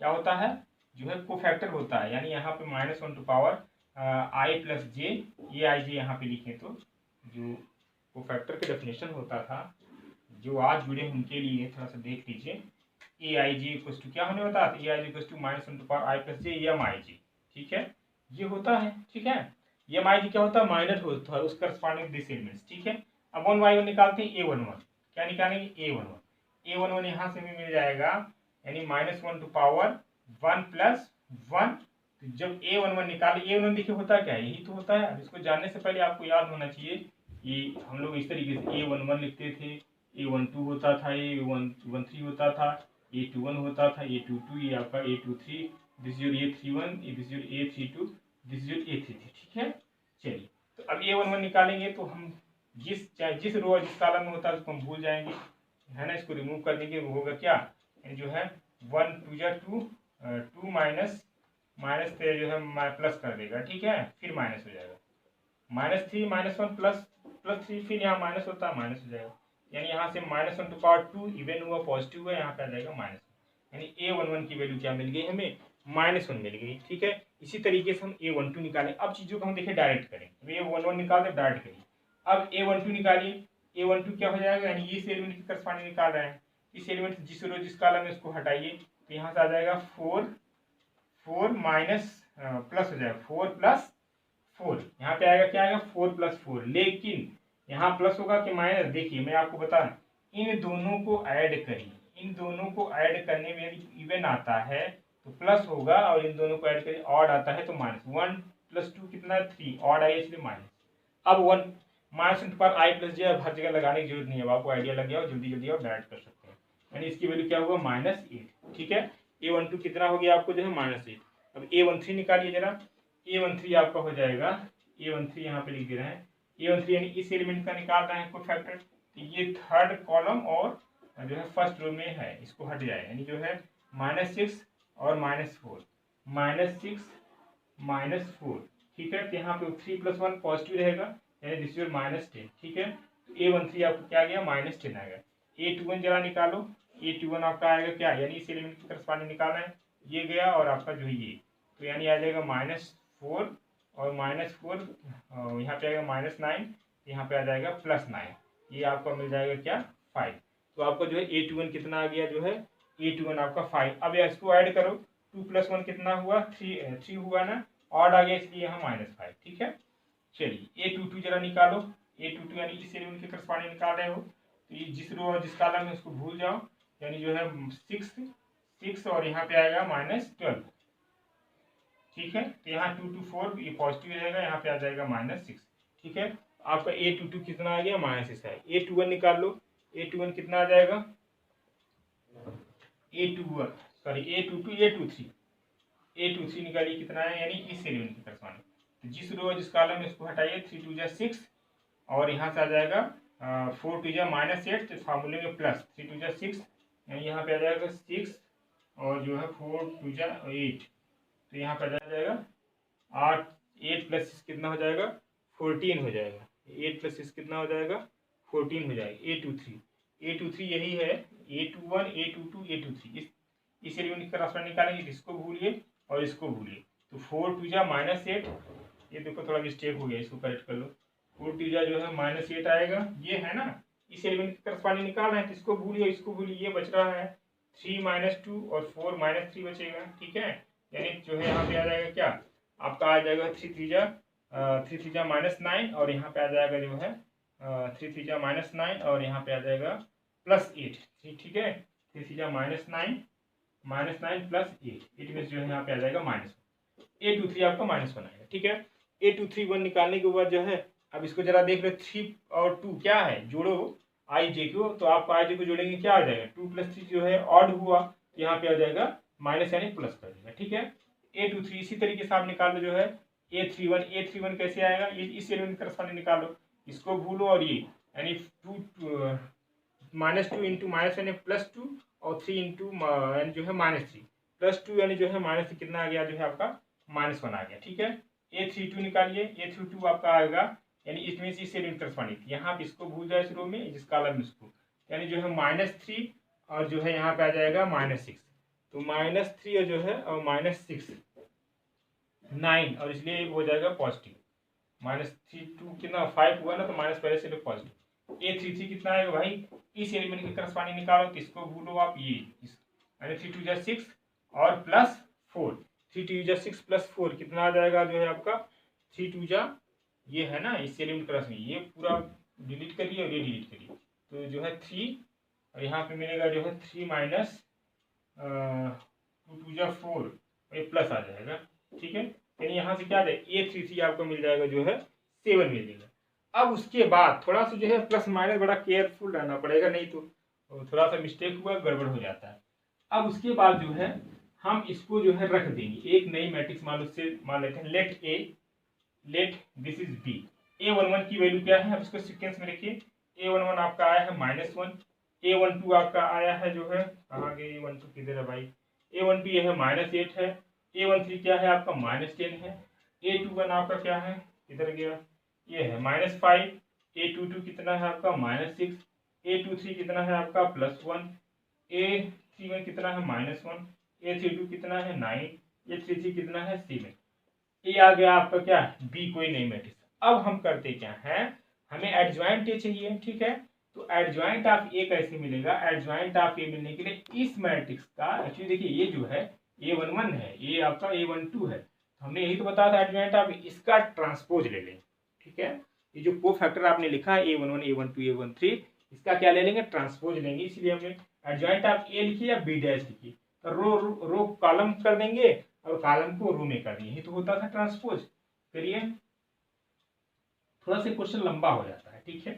क्या होता है, जो है कोफैक्टर होता है। यानी यहाँ पे -1 टू पावर i प्लस जे, ये आई जे यहाँ पे लिखे तो जो कोफैक्टर के डेफिनेशन होता था, जो आज जुड़े उनके लिए थोड़ा सा देख लीजिए। ए आई जी इक्वल टू क्या होने होता है, A I J equal to -1 to power i plus J M I J, ठीक है, ये होता है। ठीक है, एम आई जी क्या होता है, माइनर होता है, उसका करस्पॉन्डिंग दिस एलिमेंट्स। ठीक है, अब 1/1 निकालते हैं। A11 क्या निकालेंगे, A11 यहाँ से भी मिल जाएगा, यानी -1 टू पावर 1 प्लस 1। तो जब A11 निकाले, A11 देखिए होता क्या है, यही तो होता है। इसको जानने से पहले आपको याद होना चाहिए, ये हम लोग इस तरीके से A11 लिखते थे, A12 होता था, A13 होता था, A21 होता था, A22, ये आपका A23, this is your A31, this is your A32, this is your A33। ठीक है, चलिए तो अब A11 निकालेंगे तो हम जिस रो जिस कॉलम में होता है उसको हम भूल जाएंगे, है ना। इसको रिमूव कर देंगे, वो होगा क्या, जो है 1 2 जा 2 2 माइनस से जो है प्लस कर देगा। ठीक है, फिर माइनस हो जाएगा, -3 -1 +3, फिर यहाँ माइनस होता है, माइनस हो जाएगा। यानी यहाँ से -1 टू पावर 2 इवन हुआ, पॉजिटिव हुआ, यहाँ पे आ जाएगा माइनस। यानी A11 की वैल्यू क्या मिल गई हमें, -1 मिल गई। ठीक है, इसी तरीके से हम A12 निकालें। अब चीजों को हम देखें डायरेक्ट करें, A11 निकालते डायरेक्ट करिए। अब A12 निकालिए। A12 क्या हो जाएगा, यानी इस एलिमेंट की करस्पॉन्डिंग निकाल रहे हैं, इस एलिमेंट से जिस रो जिस कॉलम में इसको हटाइए, तो यहाँ से आ जाएगा 4 माइनस प्लस हो जाएगा 4 प्लस 4, यहाँ पे आएगा क्या आएगा 4 प्लस 4। लेकिन यहाँ प्लस होगा कि माइनस, देखिए मैं आपको बता, इन दोनों को ऐड करिए, इन दोनों को ऐड करने में यदि इवन आता है तो प्लस होगा, और इन दोनों को ऐड करिए ऑड आता है तो माइनस। 1 + 2 कितना है 3, ऑड आई इसलिए माइनस। अब 1 -1 पर i प्लस जे हर जगह लगाने की जरूरत नहीं है, अब आपको आइडिया लग गया, जल्दी जल्दी आप डायरेक्ट कर सकते हैं। यानी इसकी वैल्यू क्या होगा, -8। ठीक है, A12 कितना हो गया आपको जो है -8। अब A13 निकालिए जरा। A13 आपका हो जाएगा, A13 यहाँ पे लिख दे रहे हैं, A13 यानी इस एलिमेंट का निकाल रहे हैं कोफैक्टर, तो ये थर्ड कॉलम और जो है फर्स्ट रो में है, इसको हट जाए, यानी जो है -6 और -4, -6 -4। ठीक है, तो यहाँ पे 3 + 1 पॉजिटिव रहेगा, यानी दिस इज -10। ठीक है, तो A13 आपको क्या गया, -10 आएगा। A21 जरा निकालो। A21 आपका आएगा क्या, यानी इस एलिमेंट की करस्पॉन्डिंग निकालना है, ये गया और आपका जो है ये, तो यानी आ जाएगा -4 और -4, यहाँ पे आएगा -9, यहाँ पे आ जाएगा +9, ये आपका मिल जाएगा क्या 5। तो आपका जो है A21 कितना आ गया, जो है A21 आपका 5। अब इसको ऐड करो, 2 + 1 कितना हुआ, 3 हुआ ना, ऑड आ गया इसलिए यहाँ -5। ठीक है, चलिए A22 जरा निकालो। A22 यानी इस एलिमेंट की करस्पॉन्डिंग निकाल रहे हो, तो ये जिस रो और जिस कॉलम में उसको भूल जाओ, यानी जो है 6 और यहाँ पे आएगा -12। ठीक है, तो यहाँ 2 2 4 ये पॉजिटिव रहेगा, यहाँ पे आ जाएगा -6। ठीक है, आपका A22 कितना आ गया, -6 है। A21 निकाल लो। A21 कितना आ जाएगा, A23 निकालिए कितना है, यानी इस एलिमेंट की करस्पॉन्डिंग, तो जिस रो जिस कॉलम में इसको हटाइए, 3 2 6 और यहाँ से आ जाएगा 4 2 -8, तो फार्मूले में प्लस 3 2 6, यानी यहाँ पे आ जाएगा 6 और जो है 4 2 8, तो यहाँ पे आ जाएगा 8 + 6 कितना हो जाएगा, 14 हो जाएगा। 8 + 6 कितना हो जाएगा, 14 हो जाएगा। A23 यही है, A21 A22 A23, इस एलिमेंट की करस्पॉन्डिंग निकालेंगे, इसको भूलिए और इसको भूलिए, तो 4 2 -8, ये देखो थोड़ा मिस्टेक हो गया, इसको करेक्ट कर लो। 4 2 जो है -8 आएगा, ये है ना, इस एलिमेंट की करस्पॉन्डिंग निकालना है, तो इसको भूलिए इसको भूलिए, ये बच रहा है 3 -2 और 4 -3 बचेगा। ठीक है, यानी जो है यहाँ पे आ जाएगा क्या, आपका आ जाएगा 3 3 -9, और यहाँ पे आ जाएगा जो है 3 3 -9 और यहाँ पे आ जाएगा +8। ठीक है, 3 3 -9 +8, इट मीन जो है यहाँ पे आ जाएगा -1। A23 आपका -1 आएगा। ठीक है, A23 1 निकालने के बाद जो है अब इसको जरा देख लो, 3 और 2 क्या है, जोड़ो आई जे को, तो आप आई जे को जोड़ेंगे क्या आ जाएगा, 2 + 3 जो है ऑड हुआ, यहाँ पे आ जाएगा माइनस यानी प्लस कर देगा, ठीक है। A23 इसी तरीके से आप निकाल लो जो है A31 कैसे आएगा, इस एलिमेंट करस्पॉन्डिंग निकालो, इसको भूलो और ये यानी -2 इंटू माइनस यानी +2 और 3 इंटू यानी जो है -3 +2 यानी जो है माइनस कितना आ गया, जो है आपका -1 आ गया, ठीक है। A32 निकालिए, A32 आपका आएगा यानी इसमें इस एलिमेंट करस्पॉन्डिंग, यहाँ पे इसको भूल जाए इस रो में, जिस कॉलम में इसको, यानी जो है -3 और जो है यहाँ पे आ जाएगा -6, तो -3 और जो है और -6 9, और इसलिए हो जाएगा पॉजिटिव, -3 कितना 5 हुआ ना, तो माइनस पहले से पॉजिटिव। A33 कितना आएगा भाई, इस एलिमेंट के करस्पॉन्डिंग निकालो, तो इसको भूलो आप, ये यानी 3 2 जा 6 और +4, 3 2 जा 6 +4 कितना आ जाएगा, जो है आपका 3 2 जा, ये है ना इस एलिमेंट करस्पॉन्डिंग, ये पूरा डिलीट करिए और ये डिलीट करिए, तो जो है 3 और यहाँ पे मिलेगा जो है 3 माइनस 2 2 जा 4 और ये प्लस आ जाएगा, ठीक है। यानी यहाँ से क्या आ जाएगा, A33 आपको मिल जाएगा जो है 7 मिलेगा। अब उसके बाद थोड़ा सा जो है प्लस माइनस बड़ा केयरफुल रहना पड़ेगा, नहीं तो थोड़ा सा मिस्टेक हुआ गड़बड़ हो जाता है। अब उसके बाद जो है हम इसको जो है रख देंगे, एक नई मैट्रिक्स मान लेते हैं, let this is B. A11 की वैल्यू क्या है, अब इसको सीक्वेंस में रखिए। A11 आपका आया है -1, A12 आपका आया है जो है, कहाँ गए A12 किधर है भाई, A12 ये है -8 है, A13 क्या है आपका -10 है, A21 आपका क्या है, किधर गया, ये है -5, A22 कितना है आपका -6, A23 कितना है आपका +1, A31 कितना है -1, A32 कितना है 9, A33 कितना है 7, ये आ गया आपका क्या, बी कोई नहीं मैट्रिक्स। अब हम करते क्या है, हमें एडजॉइंट ए चाहिए, ठीक है, तो एडजॉइंट ऑफ ए कैसे मिलेगा, एडजॉइंट ऑफ ए मिलने के लिए इस मैट्रिक्स का, एक्चुअली देखिए ये जो है A11 है, ये आपका A12 है, तो हमने यही तो बताया था एडजॉइंट ऑफ, इसका ट्रांसपोज ले लें, ठीक है। ये जो को फैक्टर आपने लिखा है A11 A12 A13, इसका क्या ले लेंगे, ट्रांसपोज लेंगे, इसलिए हमने एडजॉइंट ऑफ ए लिखिए या बी डैश लिखिए, तो रो कॉलम कर देंगे और कॉलम को रो में कर देंगे, यही तो होता था ट्रांसपोज। करिए, थोड़ा सा क्वेश्चन लंबा हो जाता है, ठीक है,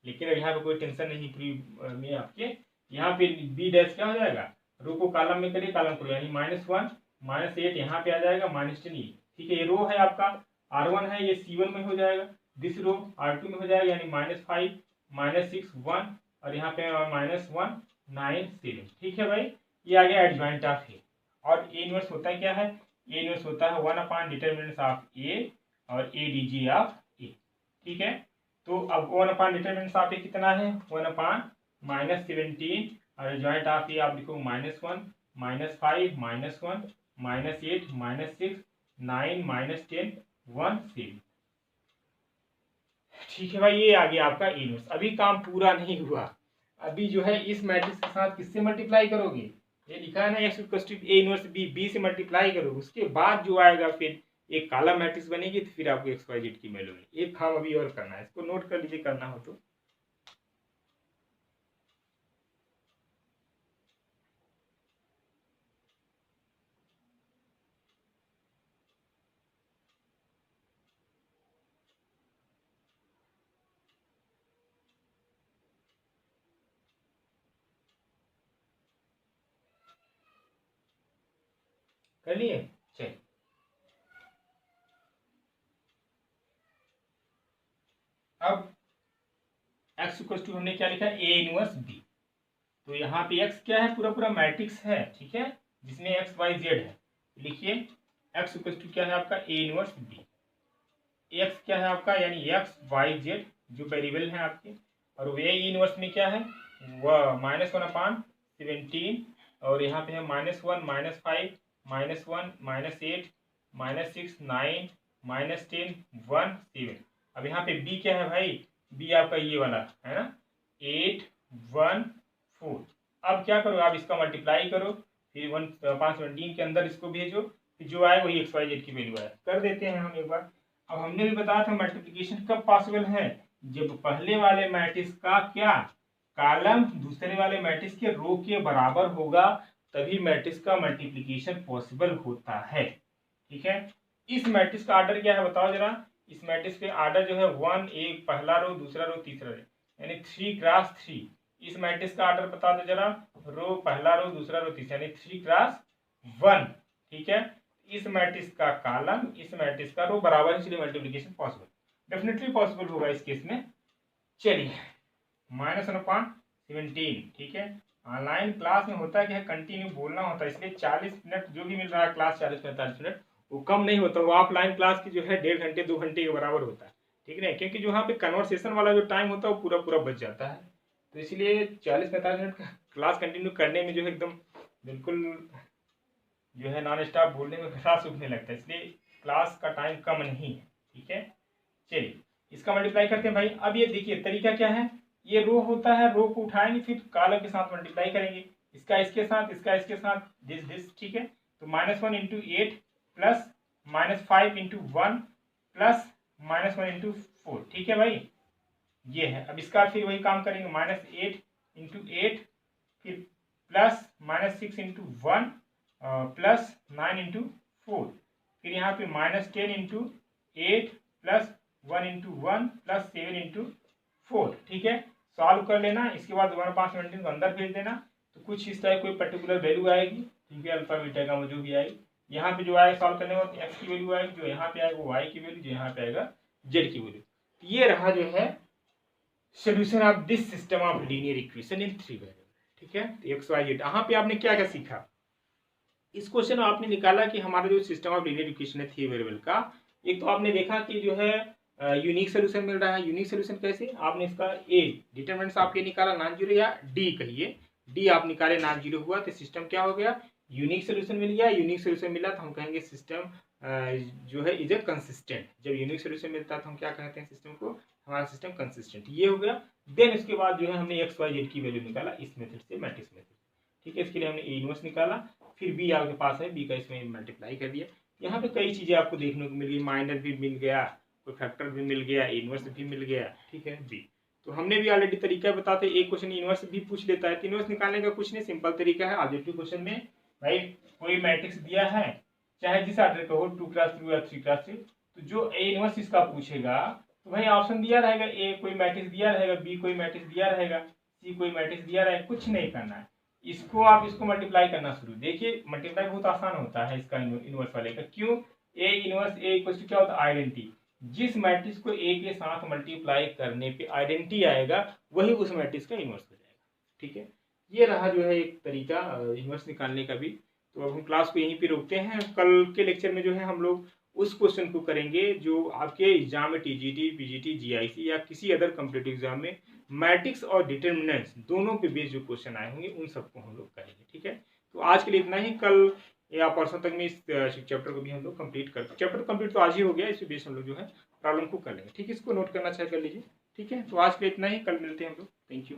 लेकिन अब यहाँ पे कोई टेंशन नहीं प्री में आपके, यहाँ पे बी डैश क्या हो जाएगा, रो को कॉलम में करिए, कॉलम को यानी -1 -8 यहाँ पे आ जाएगा -10, ठीक है, ये रो है आपका R1 है, ये C1 में हो जाएगा, दिस रो R2 में हो जाएगा, यानी -5 -6 1 और यहाँ पे -1 9 7, ठीक है भाई, ये आ गया एडजॉइंट ऑफ ए। और ए इनवर्स होता है क्या है, ए इनवर्स होता है 1 डिटर्मिनेंट ऑफ ए और ए डी जी ऑफ ए, ठीक है। तो अब 1 डिटर्मिनेंट ऑफ ए कितना है, 1 -17 और एडजॉइंट ऑफ ए आप लिखो -1 -5 -1 -8 -6 9 -10 1 7, ठीक है भाई, ये आ गया आपका ए इनवर्स। अभी काम पूरा नहीं हुआ, अभी जो है इस मैट्रिक्स के साथ किससे मल्टीप्लाई करोगे, ये लिखा है ना x = a inverse b, b से मल्टीप्लाई करोगे, उसके बाद जो आएगा फिर एक कॉलम मैट्रिक्स बनेगी, तो फिर आपको x y z की वैल्यू मिलेगी। एक काम अभी और करना है, इसको नोट कर लीजिए करना हो तो। कर लिए, चलिए अब x = हमने क्या लिखा है, a इनवर्स b, तो यहाँ पे x क्या है, पूरा पूरा मैट्रिक्स है, ठीक है, जिसमें x y z है, लिखिए x = क्या है आपका a इनवर्स b, x क्या है आपका यानी x y z जो वेरिएबल है आपके, और a इनवर्स में क्या है, वह -1/17 और यहाँ पे है -1 -5 -1 -8 -6 9 -10 1 7। अब यहाँ पे b क्या है भाई, b आपका ये वाला है ना 8 1 4। अब क्या करो, आप इसका मल्टीप्लाई करो, फिर 517 के अंदर इसको भेजो, फिर जो आए वही एक्स वाई जेड की वैल्यू आए। कर देते हैं हम एक बार। अब हमने भी बताया था मल्टीप्लिकेशन कब पॉसिबल है, जब पहले वाले मैट्रिक्स का क्या कॉलम दूसरे वाले मैट्रिक्स के रो के बराबर होगा, तभी मैट्रिक्स का मल्टीप्लिकेशन पॉसिबल होता है, ठीक है। इस मैट्रिक्स का ऑर्डर क्या है बताओ जरा, इस मैट्रिक्स के आर्डर जो है 1 एक पहला रो दूसरा रो तीसरा रो, यानी 3 क्रॉस 3। इस मैट्रिक्स का आर्डर बता दो जरा, रो पहला रो दूसरा रो तीसरा, यानी 3 क्रॉस 1। ठीक है, इस मैट्रिक्स का कॉलम इस मैट्रिक्स का रो बराबर है, इसलिए मल्टीप्लिकेशन पॉसिबल, डेफिनेटली पॉसिबल होगा इस केस में। चलिए -1/17। ठीक है, ऑनलाइन क्लास में होता है कि कंटिन्यू बोलना होता है, इसलिए 40 मिनट जो भी मिल रहा है क्लास 40-45 मिनट वो कम नहीं होता, वो ऑफलाइन क्लास की जो है 1.5 घंटे 2 घंटे के बराबर होता है। ठीक है, क्योंकि जो यहाँ पे कन्वर्सेशन वाला जो टाइम होता है वो पूरा पूरा बच जाता है, तो इसलिए 40-45 मिनट का क्लास कंटिन्यू करने में जो है एकदम बिल्कुल जो है नॉन स्टॉप बोलने में घसा सूखने लगता है, इसलिए क्लास का टाइम कम नहीं है। ठीक है, चलिए इसका मल्टीप्लाई करते हैं भाई। अब ये देखिए तरीका क्या है, ये रो होता है, रो को उठाएंगे फिर कॉलम के साथ मल्टीप्लाई करेंगे, इसका इसके साथ इसका इसके साथ दिस। ठीक है, तो -1 × 8 प्लस -5 × 1 प्लस -1 × 4। ठीक है भाई, ये है। अब इसका फिर वही काम करेंगे, -8 × 8 फिर प्लस -6 × 1 प्लस 9 × 4, फिर यहाँ पे -10 × 8 प्लस 1 × 1 प्लस 7 × 4। ठीक है, सॉल्व कर लेना, इसके बाद 1/17 को अंदर भेज देना, तो कुछ इस तरह कोई पर्टिकुलर वैल्यू आएगी। ठीक है, अल्फा बीटा गामा जो भी आएगी, यहाँ पे जो आएगा सॉल्व करने के बाद एक्स की वैल्यू आएगी, जो यहाँ पे आएगा वो वाई की वैल्यू, जो यहाँ पे आएगा जेड की वैल्यू। ये रहा जो है solution of this system of linear equation in 3 variable. ठीक है, तो एक्स वाई जेड। यहाँ पे आपने क्या क्या सीखा, इस क्वेश्चन में आपने निकाला कि हमारा जो सिस्टम ऑफ लीनियर इक्वेशन है 3 वेरिएबल का, एक तो आपने देखा कि जो है यूनिक सोल्यूशन मिल रहा है। यूनिक सोल्यूशन कैसे, आपने इसका ए डिटरमिनेंट्स आपके निकाला नॉन जीरो, या डी कहिए, डी आप निकाले नॉन जीरो हुआ, तो सिस्टम क्या हो गया, यूनिक सोल्यूशन मिल गया। यूनिक सोल्यूशन मिला तो हम कहेंगे सिस्टम जो है इज ए कंसिस्टेंट। जब यूनिक सोल्यूशन मिलता है तो हम क्या कहते हैं सिस्टम को, हमारा सिस्टम कंसिस्टेंट। ये हो गया। देन इसके बाद जो है हमने एक्स वाई जेड की वैल्यू निकाला इस मेथड से, मैट्रिक्स मेथड। ठीक है, इसके लिए हमने ए इनवर्स निकाला, फिर बी आपके पास है, बी का इसमें मल्टीप्लाई कर दिया। यहाँ पे कई चीजें आपको देखने को मिल गई, माइनर भी मिल गया, कोई फैक्टर भी मिल गया, इनवर्स भी मिल गया। ठीक है, बी तो हमने भी ऑलरेडी तरीका बताते, एक क्वेश्चन इनवर्स भी पूछ लेता है, तो इनवर्स निकालने का कुछ नहीं, सिंपल तरीका है। ऑब्जेक्टिव क्वेश्चन में भाई कोई मैट्रिक्स दिया है, चाहे जिस ऑर्डर का हो, 2x3 या 3x3, तो जो ए इनवर्स इसका पूछेगा तो भाई ऑप्शन दिया रहेगा, ए कोई मैट्रिक्स दिया रहेगा, बी कोई मैट्रिक्स दिया रहेगा, सी कोई मैट्रिक्स दिया रहेगा, कुछ नहीं करना है, इसको आप इसको मल्टीप्लाई करना शुरू। देखिए मल्टीप्लाई बहुत आसान होता है इसका इनवर्स वाले का। क्यों, A inverse A equal to क्या होता है, आइडेंटिटी। जिस मैट्रिक्स को ए के साथ मल्टीप्लाई करने पे आइडेंटिटी आएगा वही उस मैट्रिक्स का इनवर्स हो जाएगा। ठीक है, ये रहा जो है एक तरीका इनवर्स निकालने का भी। तो अब हम क्लास को यहीं पे रोकते हैं, कल के लेक्चर में जो है हम लोग उस क्वेश्चन को करेंगे जो आपके एग्जाम में टीजीटी, पीजीटी, जीआईसी या किसी अदर कॉम्पिटिटिव एग्जाम में मैट्रिक्स और डिटर्मिनेंट्स दोनों पे बेस्ड जो क्वेश्चन आए होंगे उन सबको हम लोग करेंगे। ठीक है, तो आज के लिए इतना ही, कल या परसों तक में इस चैप्टर को भी हम लोग कंप्लीट करते हैं। चैप्टर कंप्लीट तो आज ही हो गया, इस बेस हम लोग जो है प्रॉब्लम को कर लेंगे। ठीक है, इसको नोट करना चाहे कर लीजिए। ठीक है, तो आज के लिए इतना ही, कल मिलते हैं हम लोग। Thank you.